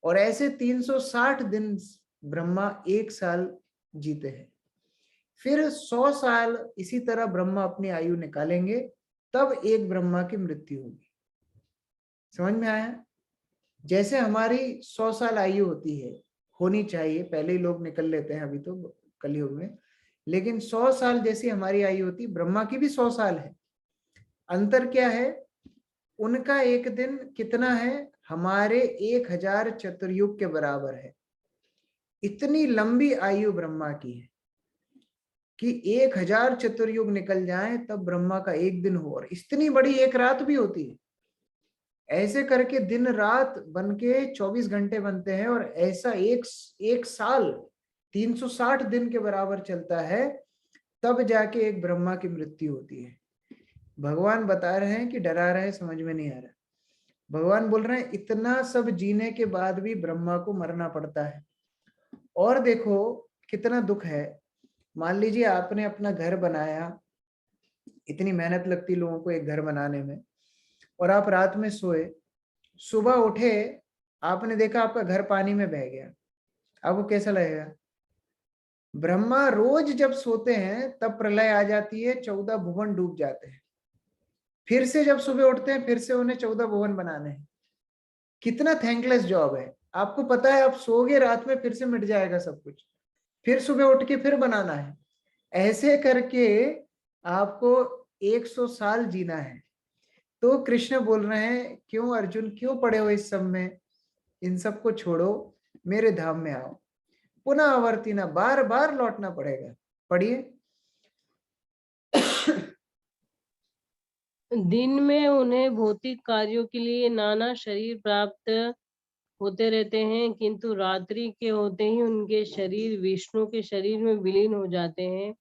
और ऐसे 360 दिन ब्रह्मा एक साल जीते हैं। फिर 100 साल इसी तरह ब्रह्मा अपनी आयु निकालेंगे, तब एक ब्रह्मा की मृत्यु होगी। समझ में आया? जैसे हमारी 100 साल आयु होती है, होनी चाहिए, पहले ही लोग निकल लेते हैं अभी तो कलयुग में, लेकिन 100 साल जैसी हमारी आयु होती, ब्रह्मा की भी 100 साल है। अंतर क्या है? उनका एक दिन कितना है? हमारे 1000 चतुर्युग के बराबर है। इतनी लंबी आयु ब्रह्मा की है कि 1000 चतुर्युग निकल जाए तब ब्रह्मा का एक दिन हो, और इतनी बड़ी एक रात भी होती है। ऐसे करके दिन रात बन के 24 घंटे बनते हैं, और ऐसा एक साल 360 दिन के बराबर चलता है, तब जाके एक ब्रह्मा की मृत्यु होती है। भगवान बता रहे हैं कि डरा रहे हैं, समझ में नहीं आ रहा। भगवान बोल रहे हैं इतना सब जीने के बाद भी ब्रह्मा को मरना पड़ता है। और देखो कितना दुख है। मान लीजिए आपने अपना घर बनाया, इतनी मेहनत लगती लोगों को एक घर बनाने में, और आप रात में सोए, सुबह उठे, आपने देखा आपका घर पानी में बह गया, आपको कैसा लगेगा? ब्रह्मा रोज जब सोते हैं तब प्रलय आ जाती है, 14 भुवन डूब जाते हैं। फिर से जब सुबह उठते हैं, फिर से उन्हें 14 भुवन बनाने हैं। कितना थैंकलेस जॉब है। आपको पता है आप सोगे रात में, फिर से मिट जाएगा सब कुछ, फिर सुबह उठ के फिर बनाना है। ऐसे करके आपको 100 साल जीना है। तो कृष्ण बोल रहे हैं, क्यों अर्जुन, क्यों पड़े हो इस सब में, इन सब को छोड़ो, मेरे धाम में आओ। पुनः आवर्ती ना, बार बार लौटना पड़ेगा। पढ़िए। दिन में उन्हें भौतिक कार्यों के लिए नाना शरीर प्राप्त होते रहते हैं, किंतु रात्रि के होते ही उनके शरीर विष्णु के शरीर में विलीन हो जाते हैं।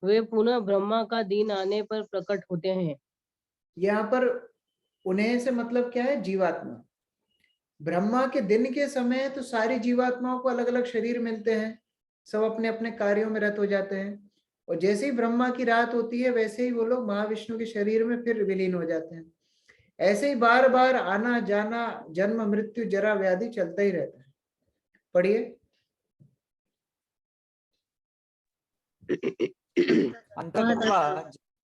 वे पुनः ब्रह्मा का दिन आने पर प्रकट होते हैं। यहाँ पर उन्हें से मतलब क्या है, जीवात्मा। ब्रह्मा के दिन के समय तो सारी जीवात्माओं को अलग अलग शरीर मिलते हैं, सब अपने अपने कार्यों में रत हो जाते हैं। और जैसे ही ब्रह्मा की रात होती है वैसे ही वो लोग महाविष्णु के शरीर में फिर विलीन हो जाते हैं। ऐसे ही बार बार आना जाना, जन्म मृत्यु जरा व्याधि चलता ही रहता है। पढ़िए।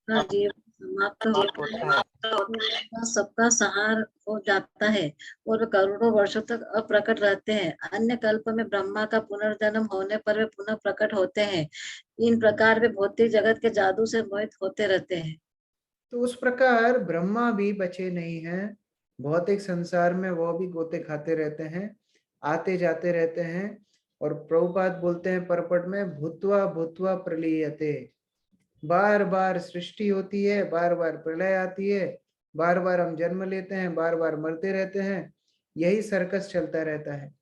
का जीवन समाप्त होता है तो सबका संहार हो जाता है और करोड़ों वर्षों तक अप्रकट रहते हैं। अन्य कल्प में ब्रह्मा का पुनर्जन्म होने पर वे पुनः प्रकट होते हैं। इन प्रकार वे भौतिक जगत के जादू से मोहित होते रहते हैं। तो उस प्रकार ब्रह्मा भी बचे नहीं हैं, भौतिक संसार में वो भी गोते खाते रहते हैं, आते जाते रहते हैं। और प्रभुपाद बोलते हैं परपट में, भूत्वा भूत्वा प्रलीयते, बार बार सृष्टि होती है, बार बार प्रलय आती है, बार बार हम जन्म लेते हैं, बार बार मरते रहते हैं, यही सर्कस चलता रहता है।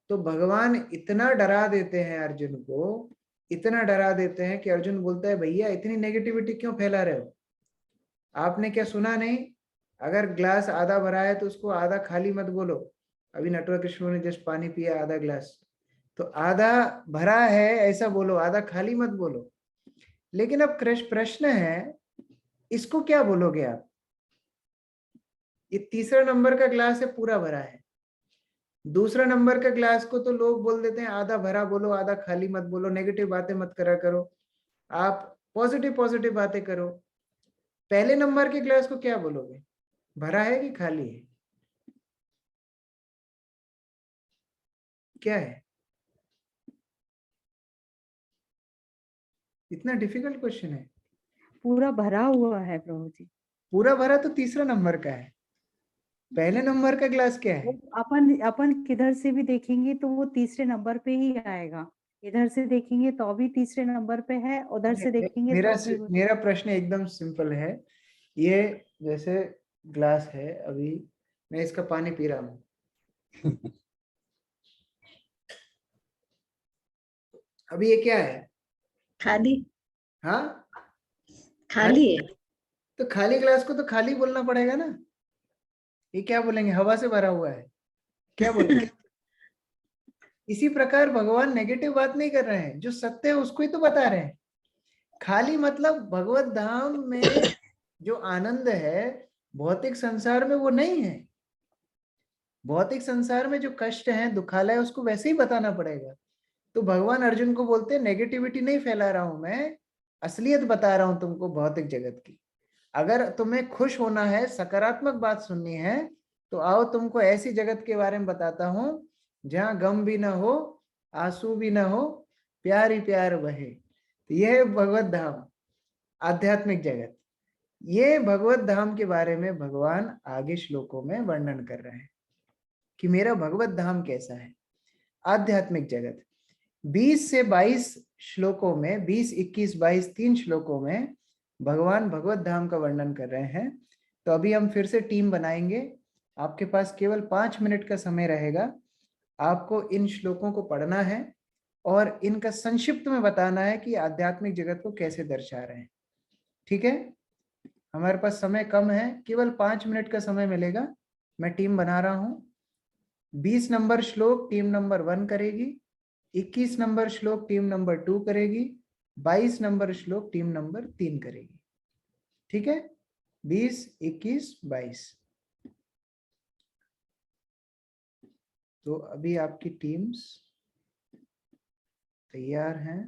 तो भगवान इतना डरा देते हैं अर्जुन को, इतना डरा देते हैं कि अर्जुन बोलता है, भैया इतनी नेगेटिविटी क्यों फैला रहे हो, आपने क्या सुना नहीं, अगर ग्लास आधा भरा है तो उसको आधा खाली मत बोलो। अभी नटवर कृष्ण ने जस्ट पानी पिया आधा ग्लास, तो आधा भरा है ऐसा बोलो, आधा खाली मत बोलो। लेकिन अब प्रश्न है, इसको क्या बोलोगे आप? ये तीसरा नंबर का ग्लास है, पूरा भरा है। दूसरा नंबर का ग्लास को तो लोग बोल देते हैं आधा भरा बोलो, आधा खाली मत बोलो, नेगेटिव बातें मत करा करो, आप पॉजिटिव पॉजिटिव बातें करो। पहले नंबर के ग्लास को क्या बोलोगे, भरा है कि खाली है, क्या है? इतना डिफिकल्ट क्वेश्चन है। पूरा भरा हुआ है प्रभु जी। पूरा भरा तो तीसरा नंबर का है, पहले नंबर का ग्लास क्या है? अपन किधर से भी देखेंगे तो वो तीसरे नंबर पे ही आएगा। इधर से देखेंगे तो भी तीसरे नंबर पे है, उधर से देखेंगे मेरा तो भी मेरा प्रश्न एकदम सिंपल है। ये जैसे ग्लास है, अभी मैं इसका पानी पी रहा हूँ अभी ये क्या है? खाली। हाँ, खाली है। तो खाली ग्लास को तो खाली बोलना पड़ेगा ना। ये क्या बोलेंगे, हवा से भरा हुआ है, क्या बोलेंगे? इसी प्रकार भगवान नेगेटिव बात नहीं कर रहे हैं, जो सत्य है उसको ही तो बता रहे हैं। खाली मतलब भगवत धाम में जो आनंद है भौतिक संसार में वो नहीं है। भौतिक संसार में जो कष्ट है, दुखालय, उसको वैसे ही बताना पड़ेगा। तो भगवान अर्जुन को बोलते हैं, नेगेटिविटी नहीं फैला रहा हूं मैं, असलियत बता रहा हूं तुमको भौतिक जगत की। अगर तुम्हें खुश होना है, सकारात्मक बात सुननी है, तो आओ तुमको ऐसी जगत के बारे में बताता हूं जहां गम भी ना हो, आंसू भी ना हो, प्यार ही प्यार बहे। तो यह है भगवत धाम, आध्यात्मिक जगत। ये भगवत धाम के बारे में भगवान आगे श्लोकों में वर्णन कर रहे हैं कि मेरा भगवत धाम कैसा है। आध्यात्मिक जगत 20 से 22 श्लोकों में, 20, 21, 22 3 श्लोकों में भगवान भगवत धाम का वर्णन कर रहे हैं। तो अभी हम फिर से टीम बनाएंगे, आपके पास केवल 5 मिनट का समय रहेगा। आपको इन श्लोकों को पढ़ना है और इनका संक्षिप्त में बताना है कि आध्यात्मिक जगत को कैसे दर्शा रहे हैं। ठीक है, हमारे पास समय कम है, केवल 5 मिनट का समय मिलेगा। मैं टीम बना रहा हूं। 20 नंबर श्लोक टीम नंबर 1 करेगी, 21 नंबर श्लोक टीम नंबर 2 करेगी, 22 नंबर श्लोक टीम नंबर 3 करेगी। ठीक है, 20, 21, 22। तो अभी आपकी टीम्स तैयार हैं।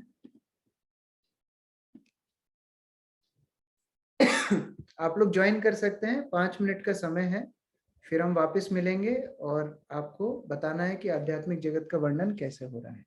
आप लोग ज्वाइन कर सकते हैं, 5 मिनट का समय है, फिर हम वापस मिलेंगे और आपको बताना है कि आध्यात्मिक जगत का वर्णन कैसे हो रहा है।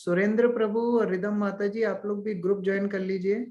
सुरेंद्र प्रभु और रिदम माता जी, आप लोग भी ग्रुप ज्वाइन कर लीजिए।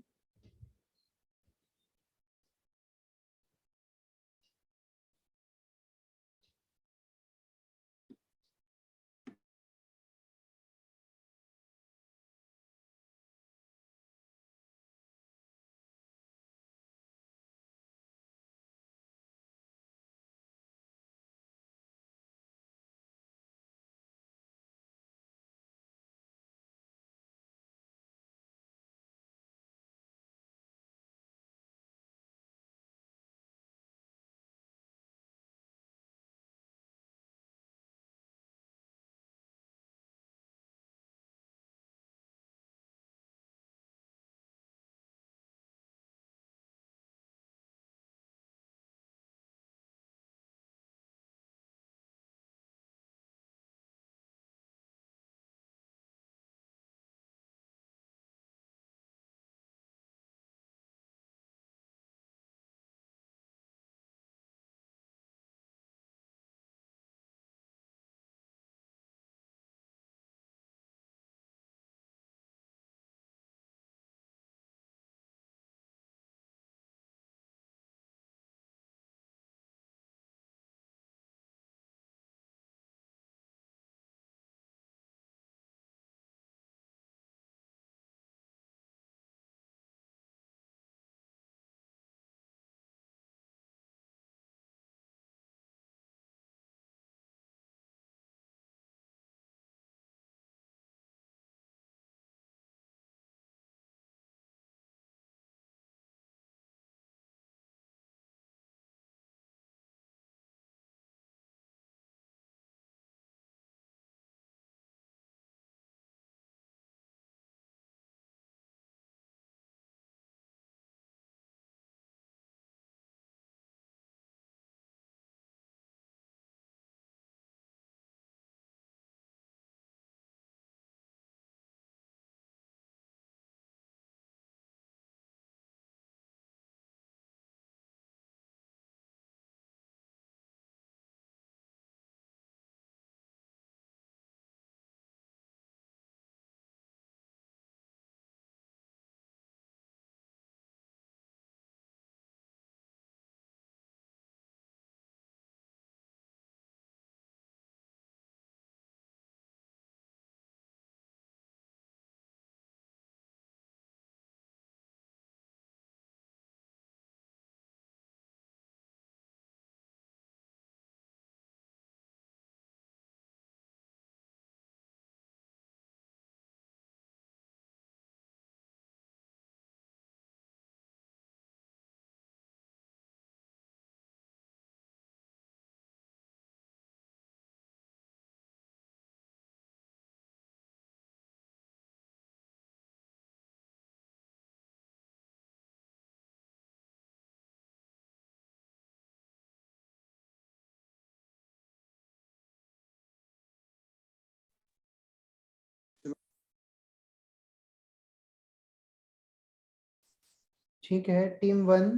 ठीक है, टीम 1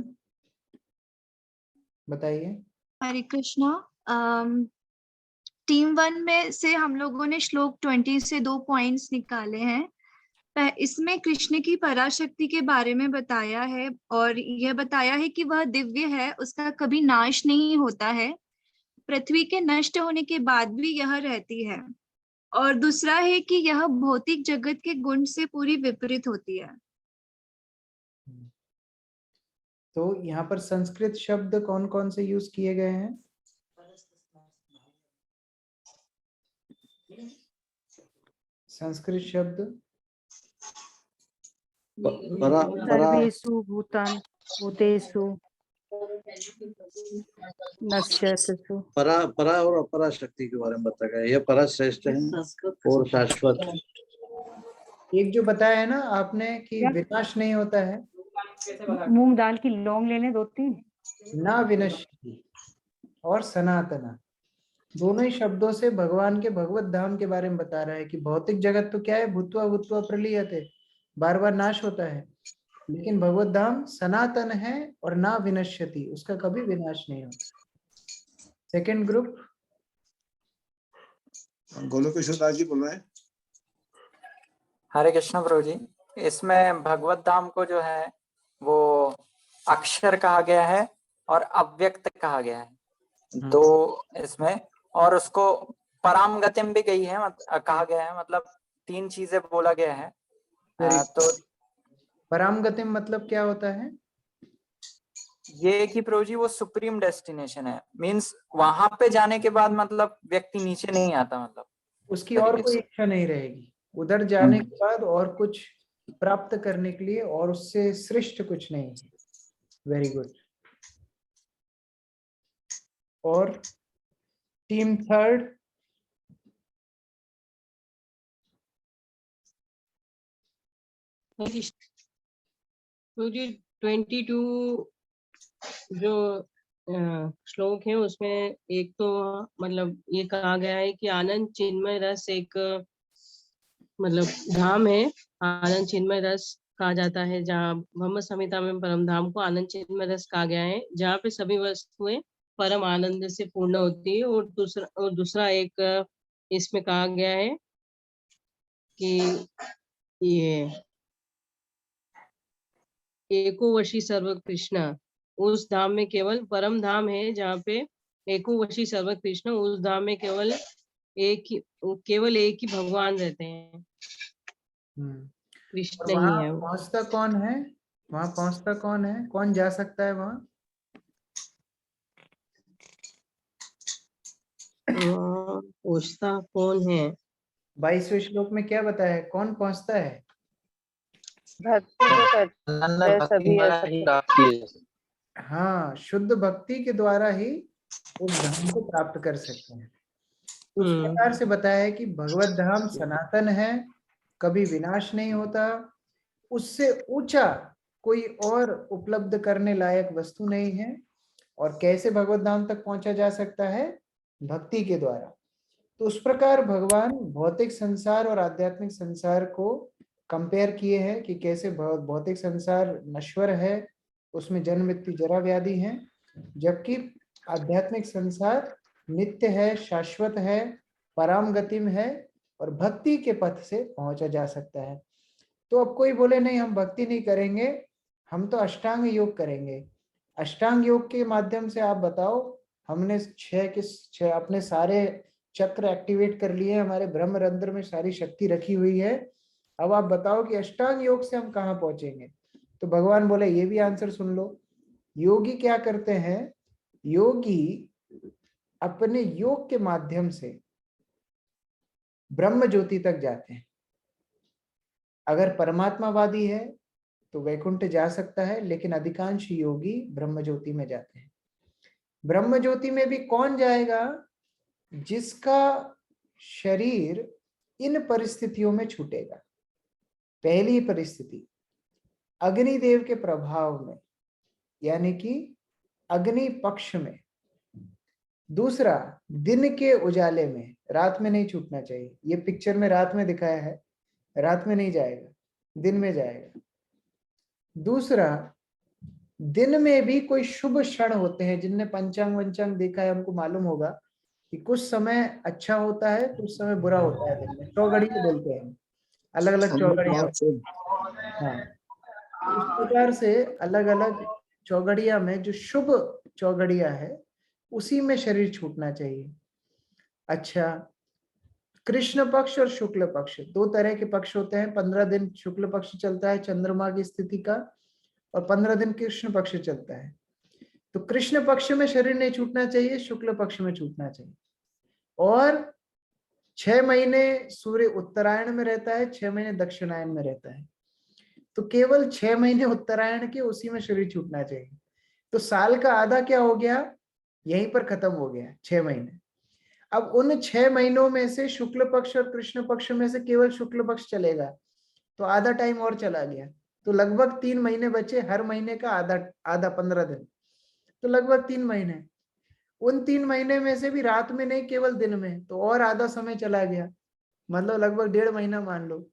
बताइए। हरे कृष्णा। टीम 1 में से हम लोगों ने श्लोक 20 से 2 पॉइंट्स निकाले हैं। इसमें कृष्ण की पराशक्ति के बारे में बताया है और यह बताया है कि वह दिव्य है, उसका कभी नाश नहीं होता है, पृथ्वी के नष्ट होने के बाद भी यह रहती है। और दूसरा है कि यह भौतिक जगत के गुण से पूरी विपरीत होती है। तो यहाँ पर संस्कृत शब्द कौन कौन से यूज किए गए हैं? संस्कृत शब्द सर्वेषु भूतेषु नश्यतसु। परा और अपरा शक्ति के बारे में बताया गया। यह परा श्रेष्ठ है और शाश्वत। एक जो बताया है ना आपने कि विनाश नहीं होता है, मूंग दाल की लौंग लेने 2-3। ना विनश्यति और सनातना, दोनों ही शब्दों से भगवान के भगवत धाम के बारे में बता रहा है कि भौतिक जगत तो क्या है, भूत्वा भूत्वा प्रलीयते, बार बार नाश होता है, लेकिन भगवत धाम सनातन है और ना विनश्यति, उसका कभी विनाश नहीं होता। सेकंड ग्रुप गोलोकेश्वर दास जी बोल रहे हैं। हरे कृष्ण प्रभु जी। इसमें भगवत धाम को जो है वो अक्षर कहा गया है और अव्यक्त कहा गया है दो इसमें, और उसको पराम गतिम भी गई है कहा गया है, मतलब 3 चीजें बोला गया है। तो पराम गतिम मतलब क्या होता है? ये कि प्रभु जी वो सुप्रीम डेस्टिनेशन है, मींस वहां पे जाने के बाद मतलब व्यक्ति नीचे नहीं आता, मतलब उसकी और कोई इच्छा नहीं रहेगी उधर जाने के बाद और कुछ प्राप्त करने के लिए, और उससे श्रेष्ठ कुछ नहीं है। Very good. और टीम थर्ड? प्रभु जी 22 जो श्लोक है उसमें एक तो मतलब ये कहा गया है कि आनंद चिन्मय रस एक मतलब धाम है, आनंद चिन्मय रस कहा जाता है, जहाँ ब्रह्म संहिता में परम धाम को आनंद चिन्मय रस कहा गया है, जहाँ पे सभी वस्तुएं परम आनंद से पूर्ण होती है। और दूसरा एक इसमें कहा गया है कि ये एको वशी सर्व कृष्ण, उस धाम में केवल परम धाम है जहाँ पे एको वशी सर्व कृष्ण, उस धाम में केवल एक ही भगवान रहते हैं, कृष्ण और वहां ही है वो। पहुंचता कौन है? वहां पहुंचता कौन है? कौन जा सकता है वहां? पहुंचता कौन है? 22वें श्लोक में क्या बताया है? कौन पहुंचता है? भक्ति जो करते हैं सभी हाँ, शुद्ध भक्ति के द्वारा ही उस धाम को प्राप्त कर सकते हैं। उस प्रकार से बताया है कि भगवत धाम सनातन है, कभी विनाश नहीं होता, उससे ऊंचा कोई और उपलब्ध करने लायक वस्तु नहीं है। और कैसे भगवत धाम तक पहुंचा जा सकता है? भक्ति के द्वारा। तो उस प्रकार भगवान भौतिक संसार और आध्यात्मिक संसार को कंपेयर किए हैं कि कैसे भौतिक संसार नश्वर है, उसमें जन्म मृत्यु जरा व्याधि है, जबकि आध्यात्मिक संसार नित्य है, शाश्वत है, पराम गतिम है और भक्ति के पथ से पहुंचा जा सकता है। तो अब कोई बोले नहीं हम भक्ति नहीं करेंगे, हम तो अष्टांग योग करेंगे। अष्टांग योग के माध्यम से आप बताओ, हमने 6 अपने सारे चक्र एक्टिवेट कर लिए, हमारे ब्रह्म रंध्र में सारी शक्ति रखी हुई है। अब आप बताओ कि अष्टांग योग से हम कहाँ पहुंचेंगे? तो भगवान बोले ये भी आंसर सुन लो। योगी क्या करते हैं? योगी अपने योग के माध्यम से ब्रह्म ज्योति तक जाते हैं। अगर परमात्मावादी है तो वैकुंठ जा सकता है, लेकिन अधिकांश योगी ब्रह्म ज्योति में जाते हैं। ब्रह्म ज्योति में भी कौन जाएगा? जिसका शरीर इन परिस्थितियों में छूटेगा। पहली परिस्थिति अग्निदेव के प्रभाव में, यानी कि अग्नि पक्ष में। दूसरा दिन के उजाले में, रात में नहीं छूटना चाहिए। ये पिक्चर में रात में दिखाया है, रात में नहीं जाएगा, दिन में जाएगा। दूसरा दिन में भी कोई शुभ क्षण होते हैं, जिनने पंचांग वंचांग देखा है हमको मालूम होगा कि कुछ समय अच्छा होता है, कुछ समय बुरा होता है। दिन में चौघड़ी बोलते हैं, अलग अलग चौघड़ियां। हाँ, इस प्रकार से अलग अलग चौघड़िया में जो शुभ चौघड़िया है उसी में शरीर छूटना चाहिए। अच्छा, कृष्ण पक्ष और शुक्ल पक्ष, 2 तरह के पक्ष होते हैं। 15 दिन शुक्ल पक्ष चलता है चंद्रमा की स्थिति का, और 15 दिन कृष्ण पक्ष चलता है। तो कृष्ण पक्ष में शरीर नहीं छूटना चाहिए, शुक्ल पक्ष में छूटना चाहिए। और 6 महीने सूर्य उत्तरायण में रहता है, 6 महीने दक्षिणायन में रहता है। तो केवल 6 महीने उत्तरायण के उसी में शरीर छूटना चाहिए। तो साल का आधा क्या हो गया? यहीं पर खत्म हो गया, 6 महीने। अब उन 6 महीनों में से शुक्ल पक्ष और कृष्ण पक्ष में से केवल शुक्ल पक्ष चलेगा, तो आधा टाइम और चला गया। तो लगभग 3 महीने बचे, हर महीने का आधा 15 दिन, तो लगभग 3 महीने। उन 3 महीने में से भी रात में नहीं, केवल दिन में, तो और आधा समय चला गया, मतलब लगभग 1.5 महीना मान लो।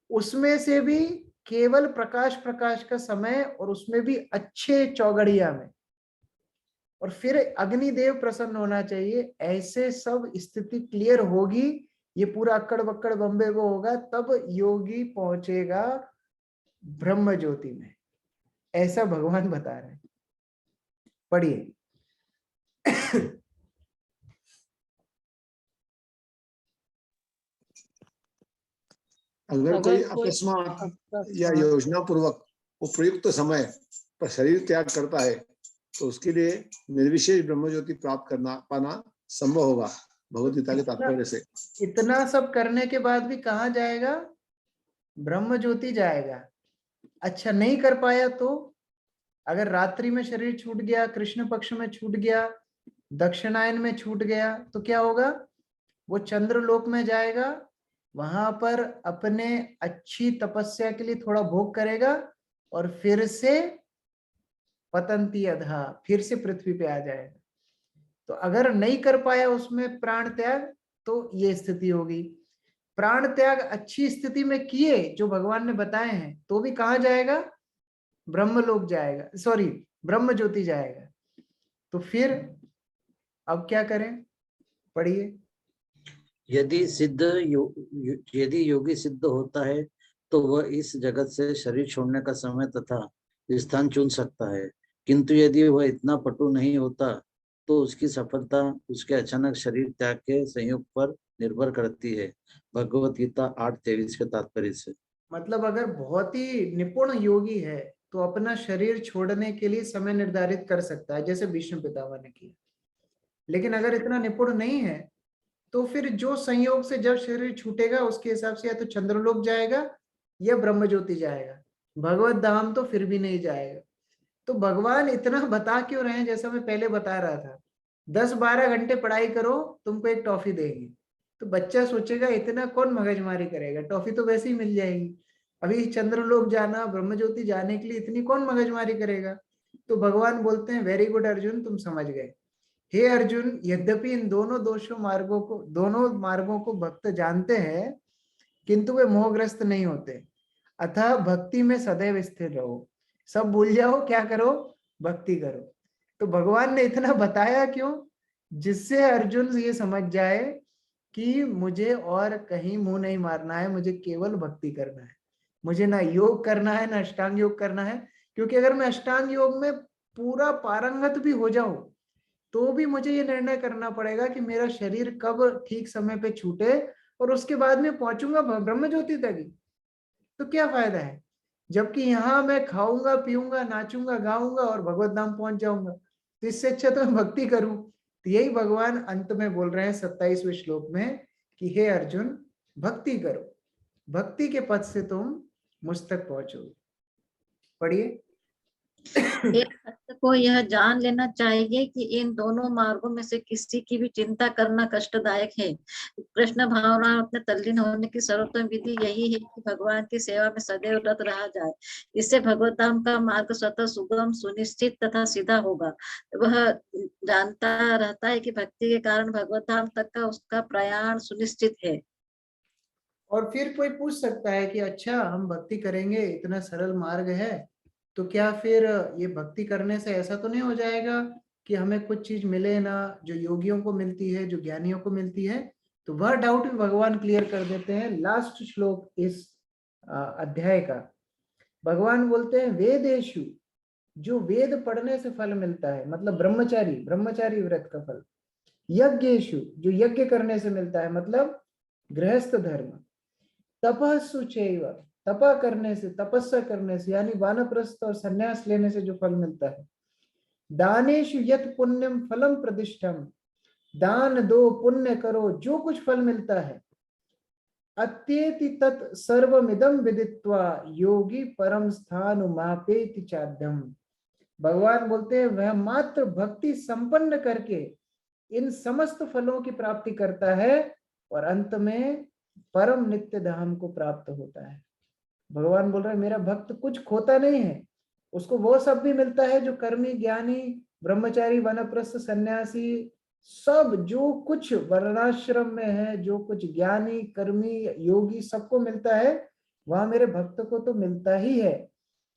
उसमें से भी केवल प्रकाश का समय, और उसमें भी अच्छे चौगड़िया में। और फिर अग्निदेव प्रसन्न होना चाहिए। ऐसे सब स्थिति क्लियर होगी ये पूरा अक्कड़ बक्कड़ बम्बे वो होगा, तब योगी पहुंचेगा ब्रह्म ज्योति में, ऐसा भगवान बता रहे हैं। पढ़िए। अगर कोई अकस्मात या योजना पूर्वक उपयुक्त समय पर शरीर त्याग करता है तो उसके लिए निर्विशेष ब्रह्म ज्योति प्राप्त पाना संभव होगा, भगवद गीता के तात्पर्य से। इतना सब करने के बाद भी कहाँ जाएगा? ब्रह्म ज्योति जाएगा। अच्छा, नहीं कर पाया तो? अगर रात्रि में शरीर छूट गया, कृष्ण पक्ष में छूट गया, दक्षिणायन में छूट गया, तो क्या होगा? वो चंद्रलोक में जाएगा, वहां पर अपने अच्छी तपस्या के लिए थोड़ा भोग करेगा और फिर से पतंती अधा, फिर से पृथ्वी पे आ जाएगा। तो अगर नहीं कर पाया उसमें प्राण त्याग, तो ये स्थिति होगी। प्राण त्याग अच्छी स्थिति में किए जो भगवान ने बताए हैं, तो भी कहाँ जाएगा? ब्रह्मलोक जाएगा, सॉरी ब्रह्म ज्योति जाएगा। तो फिर अब क्या करें? पढ़िए। यदि योगी सिद्ध होता है तो वह इस जगत से शरीर छोड़ने का समय तथा स्थान चुन सकता है, किंतु यदि वह इतना पटु नहीं होता तो उसकी सफलता उसके अचानक शरीर त्याग के संयोग पर निर्भर करती है, भगवत गीता 8:23 के तात्पर्य से। मतलब अगर बहुत ही निपुण योगी है तो अपना शरीर छोड़ने के लिए समय निर्धारित कर सकता है, जैसे भीष्म पितामह ने किया। लेकिन अगर इतना निपुण नहीं है तो फिर जो संयोग से जब शरीर छूटेगा उसके हिसाब से या तो चंद्रलोक जाएगा या ब्रह्म ज्योति जाएगा, भगवत धाम तो फिर भी नहीं जाएगा। तो भगवान इतना बता क्यों रहे हैं? जैसा मैं पहले बता रहा था, 10-12 घंटे पढ़ाई करो, तुमको एक टॉफी देंगे। तो बच्चा सोचेगा इतना कौन मगजमारी करेगा, टॉफी तो वैसे ही मिल जाएगी। अभी चंद्रलोक जाना, ब्रह्म ज्योति जाने के लिए इतनी कौन मगजमारी करेगा? तो भगवान बोलते हैं, वेरी गुड अर्जुन, तुम समझ गए। हे अर्जुन, यद्यपि इन दोनों मार्गों को भक्त जानते हैं, किंतु वे मोहग्रस्त नहीं होते। अतः भक्ति में सदैव स्थिर रहो, सब भूल जाओ, क्या करो? भक्ति करो। तो भगवान ने इतना बताया क्यों? जिससे अर्जुन ये समझ जाए कि मुझे और कहीं मुंह नहीं मारना है, मुझे केवल भक्ति करना है, मुझे ना योग करना है ना अष्टांग योग करना है। क्योंकि अगर मैं अष्टांग योग में पूरा पारंगत भी हो जाऊं तो भी मुझे ये निर्णय करना पड़ेगा कि मेरा शरीर कब ठीक समय पे छूटे और उसके बाद में पहुंचूंगा ब्रह्म ज्योति तक ही। तो क्या फायदा है? जबकि यहाँ मैं खाऊंगा, पीऊंगा, नाचूंगा, गाऊंगा और भगवत धाम पहुंच जाऊंगा। तो इससे अच्छा तो मैं भक्ति करूं। तो यही भगवान अंत में बोल रहे हैं 27वें श्लोक में कि हे अर्जुन, भक्ति करो, भक्ति के पथ से तुम मुझ तक पहुंचोगे। पढ़िए। एक भक्त को यह जान लेना चाहिए कि इन दोनों मार्गों में से किसी की भी चिंता करना कष्टदायक है। कृष्ण भावना अपने तल्लीन होने की सर्वोत्तम विधि यही है कि भगवान की सेवा में सदैव रत रहा जाए। इससे भगवत धाम का मार्ग स्वतः सुगम, सुनिश्चित तथा सीधा होगा। वह जानता रहता है कि भक्ति के कारण भगवत धाम तक का उसका प्रयाण सुनिश्चित है। और फिर कोई पूछ सकता है कि अच्छा, हम भक्ति करेंगे, इतना सरल मार्ग है, तो क्या फिर ये भक्ति करने से ऐसा तो नहीं हो जाएगा कि हमें कुछ चीज मिले ना, जो योगियों को मिलती है, जो ज्ञानियों को मिलती है? तो वह डाउट भी भगवान क्लियर कर देते हैं। लास्ट श्लोक इस अध्याय का भगवान बोलते हैं, वेदेषु, जो वेद पढ़ने से फल मिलता है, मतलब ब्रह्मचारी व्रत का फल। यज्ञेषु, जो यज्ञ करने से मिलता है, मतलब गृहस्थ धर्म। तपस्सु चैव, तपा करने से, तपस्या करने से, यानी वानप्रस्थ और संन्यास लेने से जो फल मिलता है। दानेषु यत् पुण्यम फलम प्रतिष्ठम, दान दो, पुण्य करो, जो कुछ फल मिलता है। अत्येति तत् सर्वमिदं विदित्वा योगी परम स्थानुमापेति चाद्यम। भगवान बोलते हैं, वह मात्र भक्ति संपन्न करके इन समस्त फलों की प्राप्ति करता है और अंत में परम नित्य धाम को प्राप्त होता है। भगवान बोल रहे हैं, मेरा भक्त कुछ खोता नहीं है, उसको वो सब भी मिलता है जो कर्मी, ज्ञानी, ब्रह्मचारी, वानप्रस्थ, सन्यासी, सब जो कुछ वर्णाश्रम में है, जो कुछ ज्ञानी, कर्मी, योगी, सबको मिलता है, वहां मेरे भक्त को तो मिलता ही है।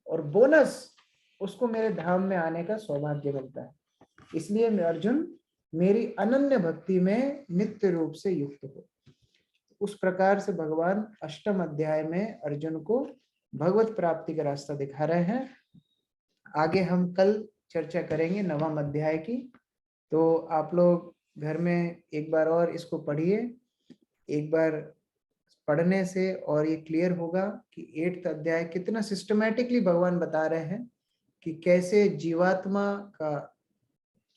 और बोनस, उसको मेरे धाम में आने का सौभाग्य मिलता है। इसलिए अर्जुन, मेरी अनन्य भक्ति में नित्य रूप से युक्त हो। उस प्रकार से भगवान अष्टम अध्याय में अर्जुन को भगवत प्राप्ति का रास्ता दिखा रहे हैं। आगे हम कल चर्चा करेंगे नवम अध्याय की। तो आप लोग घर में एक बार और इसको पढ़िए। एक बार पढ़ने से और ये क्लियर होगा कि 8th अध्याय कितना सिस्टमैटिकली भगवान बता रहे हैं कि कैसे जीवात्मा का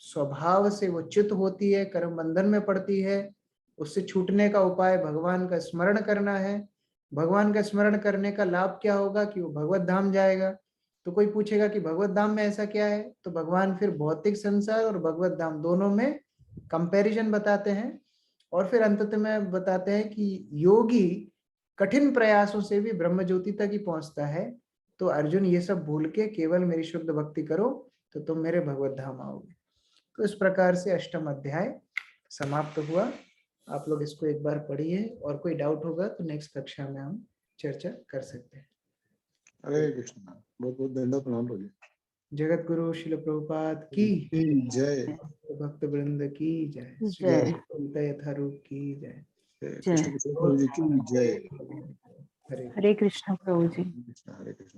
स्वभाव से वो च्युत होती है, कर्म बंधन में पड़ती है, उससे छूटने का उपाय भगवान का स्मरण करना है। भगवान का स्मरण करने का लाभ क्या होगा कि वो भगवत धाम जाएगा। तो कोई पूछेगा कि भगवत धाम में ऐसा क्या है, तो भगवान फिर भौतिक संसार और भगवत धाम दोनों में कंपैरिजन बताते हैं और फिर अंततः में बताते हैं कि योगी कठिन प्रयासों से भी ब्रह्म ज्योति तक ही पहुंचता है। तो अर्जुन ये सब भूल के केवल मेरी शुद्ध भक्ति करो तो तुम मेरे भगवत धाम आओगे। तो इस प्रकार से अष्टम अध्याय समाप्त हुआ। आप लोग इसको एक बार पढ़िए और कोई डाउट होगा तो नेक्स्ट कक्षा में हम चर्चा कर सकते हैं। हरे कृष्ण। बहुत बहुत धन्यवाद प्रणाम प्रभु। जगत गुरु श्रील प्रभुपाद की जय। भक्त वृंद की जय। जय। यथारूप की जय। कृष्ण प्रभु जी की जय। हरे हरे कृष्ण प्रभु जी। हरे कृष्ण।